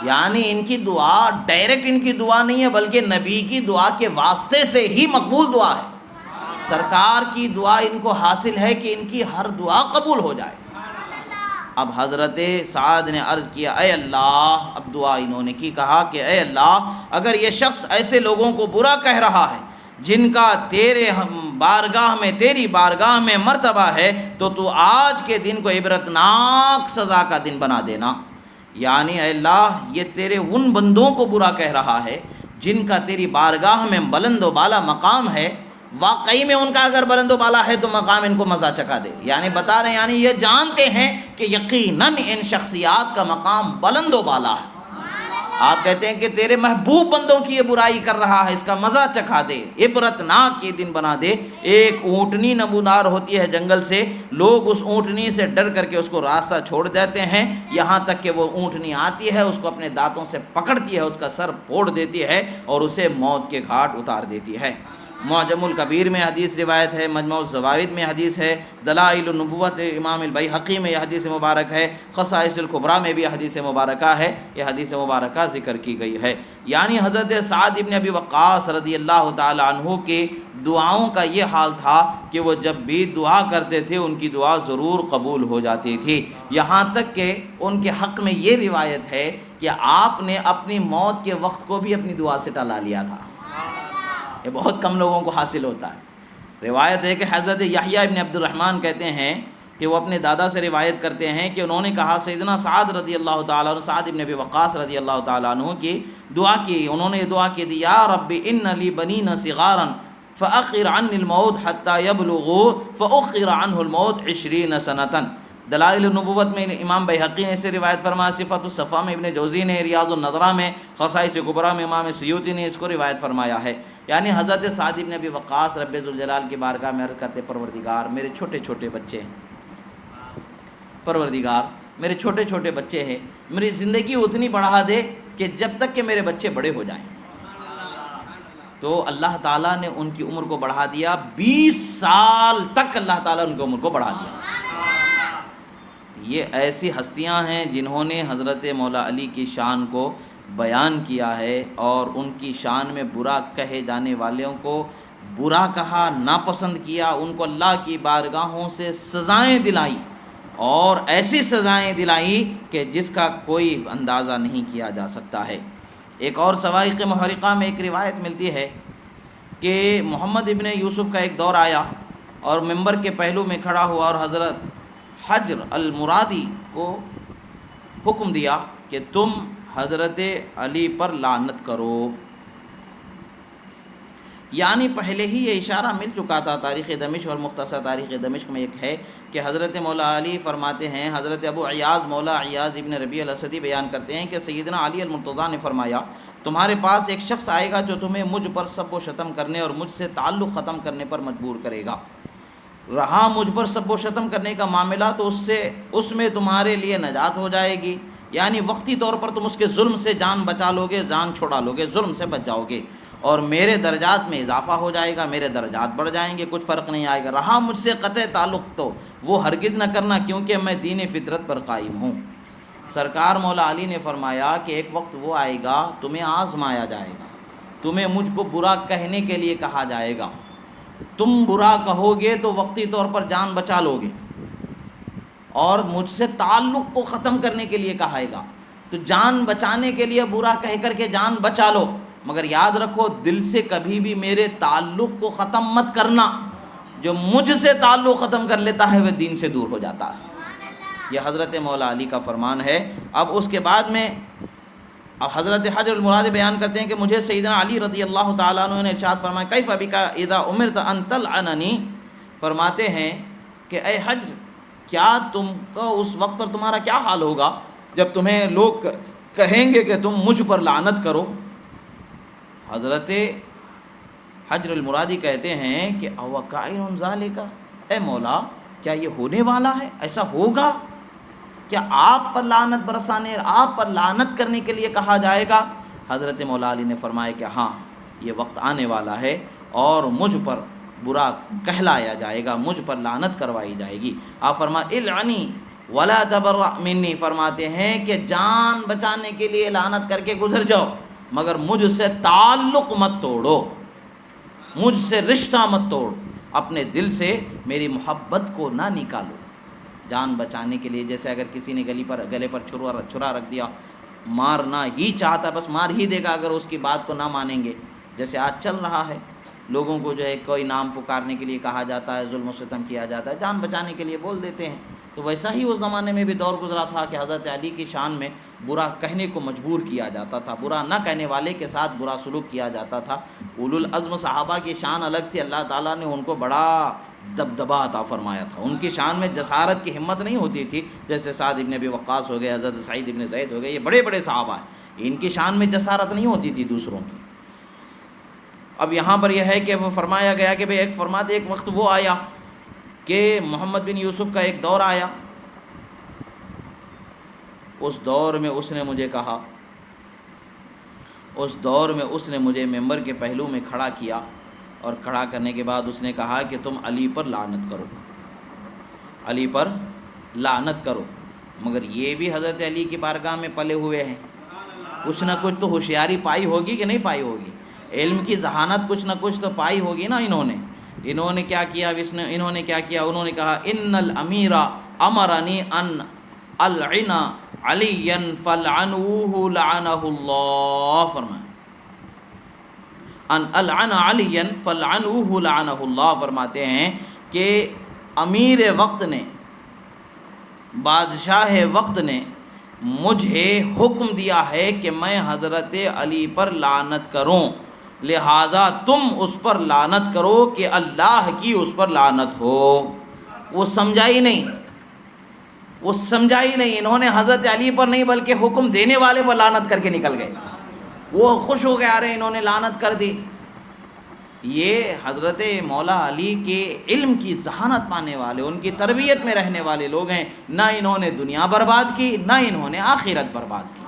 یعنی ان کی دعا ڈائریکٹ ان کی دعا نہیں ہے بلکہ نبی کی دعا کے واسطے سے ہی مقبول دعا ہے۔ سرکار کی دعا ان کو حاصل ہے کہ ان کی ہر دعا قبول ہو جائے۔ اب حضرت سعد نے عرض کیا، اے اللہ، اب دعا انہوں نے کی، کہا کہ اے اللہ اگر یہ شخص ایسے لوگوں کو برا کہہ رہا ہے جن کا تیرے بارگاہ میں، تیری بارگاہ میں مرتبہ ہے، تو آج کے دن کو عبرتناک سزا کا دن بنا دینا۔ یعنی اے اللہ، یہ تیرے ان بندوں کو برا کہہ رہا ہے جن کا تیری بارگاہ میں بلند و بالا مقام ہے، واقعی میں ان کا اگر بلند و بالا ہے تو مقام ان کو مزہ چکھا دے۔ یعنی بتا رہے ہیں، یعنی یہ جانتے ہیں کہ یقیناً ان شخصیات کا مقام بلند و بالا ہے۔ آپ کہتے ہیں کہ تیرے محبوب بندوں کی یہ برائی کر رہا ہے، اس کا مزہ چکھا دے، عبرتناک یہ دن بنا دے۔ ایک اونٹنی نمودار ہوتی ہے جنگل سے، لوگ اس اونٹنی سے ڈر کر کے اس کو راستہ چھوڑ دیتے ہیں، یہاں تک کہ وہ اونٹنی آتی ہے، اس کو اپنے دانتوں سے پکڑتی ہے، اس کا سر پھوڑ دیتی ہے اور اسے موت کے گھاٹ اتار دیتی ہے۔ معجم الکبیر میں حدیث روایت ہے، مجموع الزوائد میں حدیث ہے، دلائل النبوت امام البیہقی میں یہ حدیث مبارک ہے، خصائص الکبریٰ میں بھی حدیث مبارکہ ہے، یہ حدیث مبارکہ ذکر کی گئی ہے۔ یعنی حضرت سعد ابن ابی وقاص رضی اللہ تعالی عنہ کی دعاؤں کا یہ حال تھا کہ وہ جب بھی دعا کرتے تھے ان کی دعا ضرور قبول ہو جاتی تھی، یہاں تک کہ ان کے حق میں یہ روایت ہے کہ آپ نے اپنی موت کے وقت کو بھی اپنی دعا سے ٹلا لیا تھا۔ یہ بہت کم لوگوں کو حاصل ہوتا ہے۔ روایت ہے کہ حضرت یحییٰ ابن عبد الرحمن کہتے ہیں کہ وہ اپنے دادا سے روایت کرتے ہیں کہ انہوں نے کہا سیدنا سعد رضی اللہ تعالیٰ عنہ، سعد ابن ابی وقاص رضی اللہ تعالیٰ عنہ کی دعا کی، انہوں نے یہ دعا کی تھی، یا رب ان لی بنین صغارا فاخر عنی الموت حتی یبلغوا فاخر عنہ الموت 20 سنۃ۔ دلائل النبوت میں امام بیہقی نے اسے روایت فرمایا، صفۃ الصفا میں ابن جوزی نے، ریاض النظرہ میں، خصائص کبریٰ میں امام سیوطی نے اس کو روایت فرمایا ہے۔ یعنی حضرت سعد ابن ابی وقاص رب ذوالجلال کی بارگاہ میں عرض کرتے، پروردگار میرے چھوٹے چھوٹے بچے ہیں، پروردگار میرے چھوٹے چھوٹے بچے ہیں، میری زندگی اتنی بڑھا دے کہ جب تک کہ میرے بچے بڑے ہو جائیں۔ تو اللہ تعالیٰ نے ان کی عمر کو بڑھا دیا، 20 سال تک اللہ تعالیٰ ان کی عمر کو بڑھا دیا۔ یہ ایسی ہستیاں ہیں جنہوں نے حضرت مولا علی کی شان کو بیان کیا ہے، اور ان کی شان میں برا کہے جانے والوں کو برا کہا، ناپسند کیا، ان کو اللہ کی بارگاہوں سے سزائیں دلائی، اور ایسی سزائیں دلائی کہ جس کا کوئی اندازہ نہیں کیا جا سکتا ہے۔ ایک اور سوائق محرقہ میں ایک روایت ملتی ہے کہ محمد ابن یوسف کا ایک دور آیا اور ممبر کے پہلو میں کھڑا ہوا اور حضرت حجر المرادی کو حکم دیا کہ تم حضرت علی پر لعنت کرو۔ یعنی پہلے ہی یہ اشارہ مل چکا تھا تاریخ دمشق اور مختصر تاریخ دمشق میں ایک ہے کہ حضرت مولا علی فرماتے ہیں، حضرت ابو عیاض مولا عیاض ابن ربیع الاسدی بیان کرتے ہیں کہ سیدنا علی المرتضیٰ نے فرمایا، تمہارے پاس ایک شخص آئے گا جو تمہیں مجھ پر سب و شتم کرنے اور مجھ سے تعلق ختم کرنے پر مجبور کرے گا۔ رہا مجھ پر سب و شتم کرنے کا معاملہ تو اس میں تمہارے لیے نجات ہو جائے گی، یعنی وقتی طور پر تم اس کے ظلم سے جان بچا لو گے، جان چھڑا لو گے، ظلم سے بچ جاؤ گے، اور میرے درجات میں اضافہ ہو جائے گا، میرے درجات بڑھ جائیں گے، کچھ فرق نہیں آئے گا۔ رہا مجھ سے قطع تعلق تو وہ ہرگز نہ کرنا، کیونکہ میں دین فطرت پر قائم ہوں۔ سرکار مولا علی نے فرمایا کہ ایک وقت وہ آئے گا، تمہیں آزمایا جائے گا، تمہیں مجھ کو برا کہنے کے لیے کہا جائے گا، تم برا کہو گے تو وقتی طور پر جان بچا لو گے، اور مجھ سے تعلق کو ختم کرنے کے لیے کہا گا، تو جان بچانے کے لیے برا کہہ کر کے جان بچا لو، مگر یاد رکھو دل سے کبھی بھی میرے تعلق کو ختم مت کرنا۔ جو مجھ سے تعلق ختم کر لیتا ہے وہ دین سے دور ہو جاتا ہے۔ یہ حضرت مولا علی کا فرمان ہے۔ اب اس کے بعد میں اب حضرت حجر المرادی بیان کرتے ہیں کہ مجھے سیدنا علی رضی اللہ تعالیٰ عنہ نے ارشاد فرمایا، کیف بک اذا امرت ان تلعننی، فرماتے ہیں کہ اے حجر، کیا تم کو اس وقت پر تمہارا کیا حال ہوگا جب تمہیں لوگ کہیں گے کہ تم مجھ پر لعنت کرو۔ حضرت حجر المرادی کہتے ہیں کہ او کائن ذالک، اے مولا کیا یہ ہونے والا ہے، ایسا ہوگا کیا آپ پر لعنت برسانے، آپ پر لعنت کرنے کے لیے کہا جائے گا؟ حضرت مولا علی نے فرمایا کہ ہاں یہ وقت آنے والا ہے اور مجھ پر برا کہلایا جائے گا، مجھ پر لعنت کروائی جائے گی۔ آپ فرمائے العنی ولا تبرأ منی، فرماتے ہیں کہ جان بچانے کے لیے لعنت کر کے گزر جاؤ، مگر مجھ سے تعلق مت توڑو، مجھ سے رشتہ مت توڑ، اپنے دل سے میری محبت کو نہ نکالو۔ جان بچانے کے لیے جیسے اگر کسی نے گلے پر چھرا رکھ دیا، مارنا ہی چاہتا، بس مار ہی دے گا اگر اس کی بات کو نہ مانیں گے، جیسے آج چل رہا ہے، لوگوں کو جو ہے کوئی نام پکارنے کے لیے کہا جاتا ہے، ظلم و ستم کیا جاتا ہے، جان بچانے کے لیے بول دیتے ہیں۔ تو ویسا ہی اس زمانے میں بھی دور گزرا تھا کہ حضرت علی کی شان میں برا کہنے کو مجبور کیا جاتا تھا، برا نہ کہنے والے کے ساتھ برا سلوک کیا جاتا تھا۔ اولو العزم صحابہ کی شان الگ تھی، اللہ تعالیٰ نے ان کو بڑا دبدبہ عطا فرمایا تھا۔ ان کی شان میں جسارت کی ہمت نہیں ہوتی تھی، جیسے سعد ابن ابی وقاص ہو گئے، حضرت سعید ابن زید ہو گئے، یہ بڑے بڑے صحابہ ہیں، ان کی شان میں جسارت نہیں ہوتی تھی دوسروں کی۔ اب یہاں پر یہ ہے کہ وہ فرمایا گیا کہ بھئی ایک فرماتے ایک وقت وہ آیا کہ محمد بن یوسف کا ایک دور آیا، اس دور میں اس نے مجھے کہا، اس دور میں اس نے مجھے ممبر کے پہلو میں کھڑا کیا، اور کھڑا کرنے کے بعد اس نے کہا کہ تم علی پر لعنت کرو، علی پر لعنت کرو۔ مگر یہ بھی حضرت علی کی بارگاہ میں پلے ہوئے ہیں، کچھ نہ کچھ تو ہوشیاری پائی ہوگی کہ نہیں پائی ہوگی، علم کی ذہانت کچھ نہ کچھ تو پائی ہوگی نا۔ انہوں نے کیا کیا، انہوں نے کیا کیا، انہوں نے کہا ان الامیر امرنی ان العن علی فلعنوه لعنہ اللہ، فرمایا ان العن علی فلعنوه لعنہ اللہ، فرماتے ہیں کہ امیر وقت نے، بادشاہ وقت نے مجھے حکم دیا ہے کہ میں حضرت علی پر لعنت کروں، لہذا تم اس پر لعنت کرو کہ اللہ کی اس پر لعنت ہو۔ وہ سمجھا ہی نہیں، وہ سمجھا ہی نہیں، انہوں نے حضرت علی پر نہیں بلکہ حکم دینے والے پر لعنت کر کے نکل گئے۔ وہ خوش ہو گئے، ارے انہوں نے لعنت کر دی۔ یہ حضرت مولا علی کے علم کی ذہانت پانے والے، ان کی تربیت میں رہنے والے لوگ ہیں۔ نہ انہوں نے دنیا برباد کی، نہ انہوں نے آخرت برباد کی،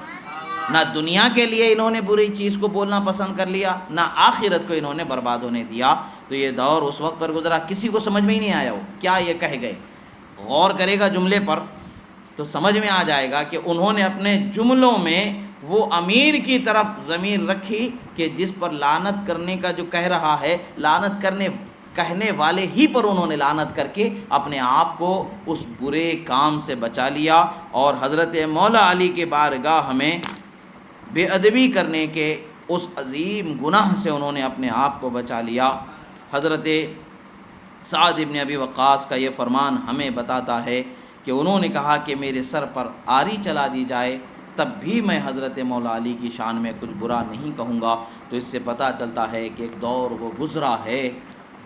نہ دنیا کے لیے انہوں نے بری چیز کو بولنا پسند کر لیا، نہ آخرت کو انہوں نے برباد ہونے دیا۔ تو یہ دور اس وقت پر گزرا، کسی کو سمجھ میں ہی نہیں آیا وہ کیا یہ کہہ گئے۔ غور کرے گا جملے پر تو سمجھ میں آ جائے گا کہ انہوں نے اپنے جملوں میں وہ امیر کی طرف ضمیر رکھی کہ جس پر لعنت کرنے کا جو کہہ رہا ہے، لعنت کہنے والے ہی پر انہوں نے لعنت کر کے اپنے آپ کو اس برے کام سے بچا لیا، اور حضرت مولا علی کے بارگاہ میں بے ادبی کرنے کے اس عظیم گناہ سے انہوں نے اپنے آپ کو بچا لیا۔ حضرت سعد ابن ابی وقاص کا یہ فرمان ہمیں بتاتا ہے کہ انہوں نے کہا کہ میرے سر پر آری چلا دی جائے تب بھی میں حضرت مولا علی کی شان میں کچھ برا نہیں کہوں گا۔ تو اس سے پتہ چلتا ہے کہ ایک دور وہ گزرا ہے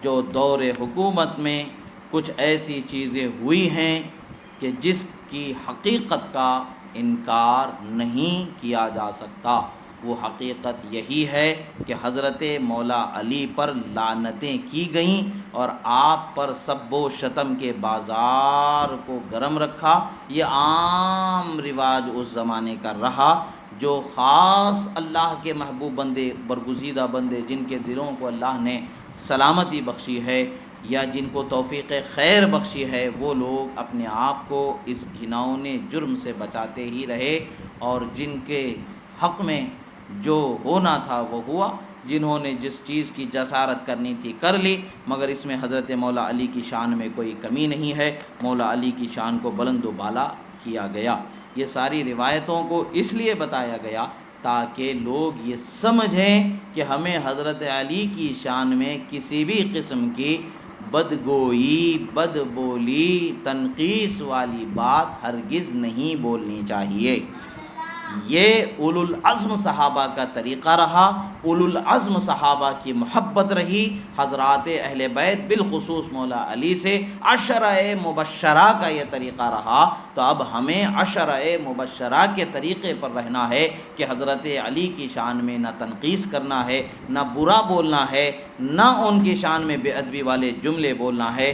جو دور حکومت میں کچھ ایسی چیزیں ہوئی ہیں کہ جس کی حقیقت کا انکار نہیں کیا جا سکتا۔ وہ حقیقت یہی ہے کہ حضرت مولا علی پر لعنتیں کی گئیں اور آپ پر سب و شتم کے بازار کو گرم رکھا۔ یہ عام رواج اس زمانے کا رہا، جو خاص اللہ کے محبوب بندے، برگزیدہ بندے، جن کے دلوں کو اللہ نے سلامتی بخشی ہے یا جن کو توفیق خیر بخشی ہے، وہ لوگ اپنے آپ کو اس گھناؤنے جرم سے بچاتے ہی رہے، اور جن کے حق میں جو ہونا تھا وہ ہوا، جنہوں نے جس چیز کی جسارت کرنی تھی کر لی۔ مگر اس میں حضرت مولا علی کی شان میں کوئی کمی نہیں ہے، مولا علی کی شان کو بلند و بالا کیا گیا۔ یہ ساری روایتوں کو اس لیے بتایا گیا تاکہ لوگ یہ سمجھیں کہ ہمیں حضرت علی کی شان میں کسی بھی قسم کی بدگوئی، بد بولی، تنقیص والی بات ہرگز نہیں بولنی چاہیے۔ یہ اولو العزم صحابہ کا طریقہ رہا، اولو العزم صحابہ کی محبت رہی، حضرات اہل بیت بالخصوص مولا علی سے عشرہ مبشرہ کا یہ طریقہ رہا۔ تو اب ہمیں عشرہ مبشرہ کے طریقے پر رہنا ہے کہ حضرت علی کی شان میں نہ تنقیص کرنا ہے، نہ برا بولنا ہے، نہ ان کی شان میں بے ادبی والے جملے بولنا ہے،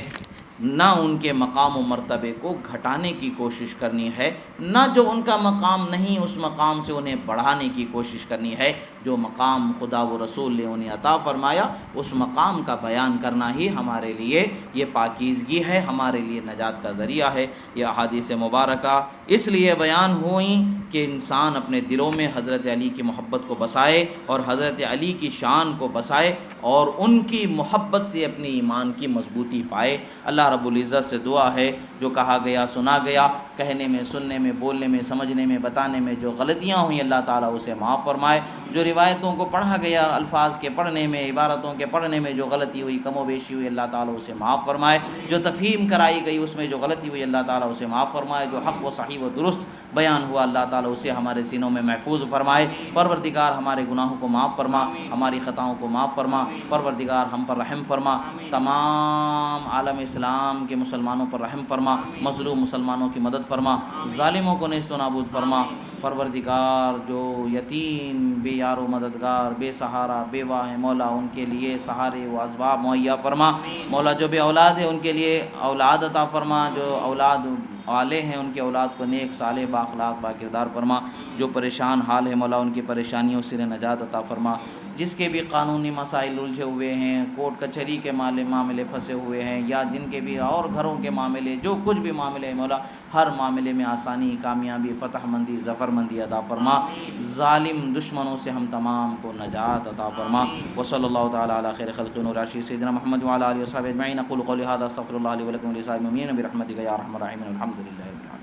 نہ ان کے مقام و مرتبے کو گھٹانے کی کوشش کرنی ہے، نہ جو ان کا مقام نہیں اس مقام سے انہیں بڑھانے کی کوشش کرنی ہے۔ جو مقام خدا و رسول نے انہیں عطا فرمایا اس مقام کا بیان کرنا ہی ہمارے لیے یہ پاکیزگی ہے، ہمارے لیے نجات کا ذریعہ ہے۔ یہ احادیث مبارکہ اس لیے بیان ہوئیں کہ انسان اپنے دلوں میں حضرت علی کی محبت کو بسائے اور حضرت علی کی شان کو بسائے اور ان کی محبت سے اپنی ایمان کی مضبوطی پائے۔ اللہ رب العزت سے دعا ہے جو کہا گیا سنا گیا، کہنے میں، سننے میں، بولنے میں، سمجھنے میں، بتانے میں جو غلطیاں ہوئیں اللہ تعالیٰ اسے معاف فرمائے۔ جو جو روایتوں کو پڑھا گیا الفاظ کے پڑھنے میں، عبارتوں کے پڑھنے میں جو غلطی ہوئی، کم و بیشی ہوئی، اللہ تعالیٰ اسے معاف فرمائے، جو تفہیم کرائی گئی اس میں جو غلطی ہوئی اللہ تعالیٰ اسے معاف فرمائے، جو حق و صحیح و درست بیان ہوا اللہ تعالیٰ اسے ہمارے سینوں میں محفوظ فرمائے۔ پروردگار ہمارے گناہوں کو معاف فرما، ہماری خطاؤں کو معاف فرما، پروردگار ہم پر رحم فرما، تمام عالم اسلام کے مسلمانوں پر رحم فرما، مظلوم مسلمانوں کی مدد فرما، ظالموں کو نیست و نابود فرما۔ پروردگار جو یتیم، بے یار و مددگار، بے سہارا، بیوہ ہے مولا، ان کے لیے سہارے و اسباب مہیا فرما۔ مولا جو بے اولاد ہے ان کے لیے اولاد عطا فرما، جو اولاد والے ہیں ان کے اولاد کو نیک صالح بااخلاق با کردار فرما۔ جو پریشان حال ہے مولا ان کی پریشانیوں سے نجات عطا فرما۔ جس کے بھی قانونی مسائل الجھے ہوئے ہیں، کورٹ کچہری کے معاملے پھنسے ہوئے ہیں، یا جن کے بھی اور گھروں کے معاملے، جو کچھ بھی معاملے ہیں مولا ہر معاملے میں آسانی، کامیابی، فتح مندی، ظفر مندی عطا فرما۔ ظالم دشمنوں سے ہم تمام کو نجات عطا فرما۔ وصلی اللہ تعالی علی خیر خلق نور راشد سیدنا محمد وعلی آلہ وصحبہ اجمعین۔ اقول قولی ھذا استغفر اللہ لی ولکم ولسائر المؤمنین برحمتک یا ارحم الراحمین۔ الحمد للہ۔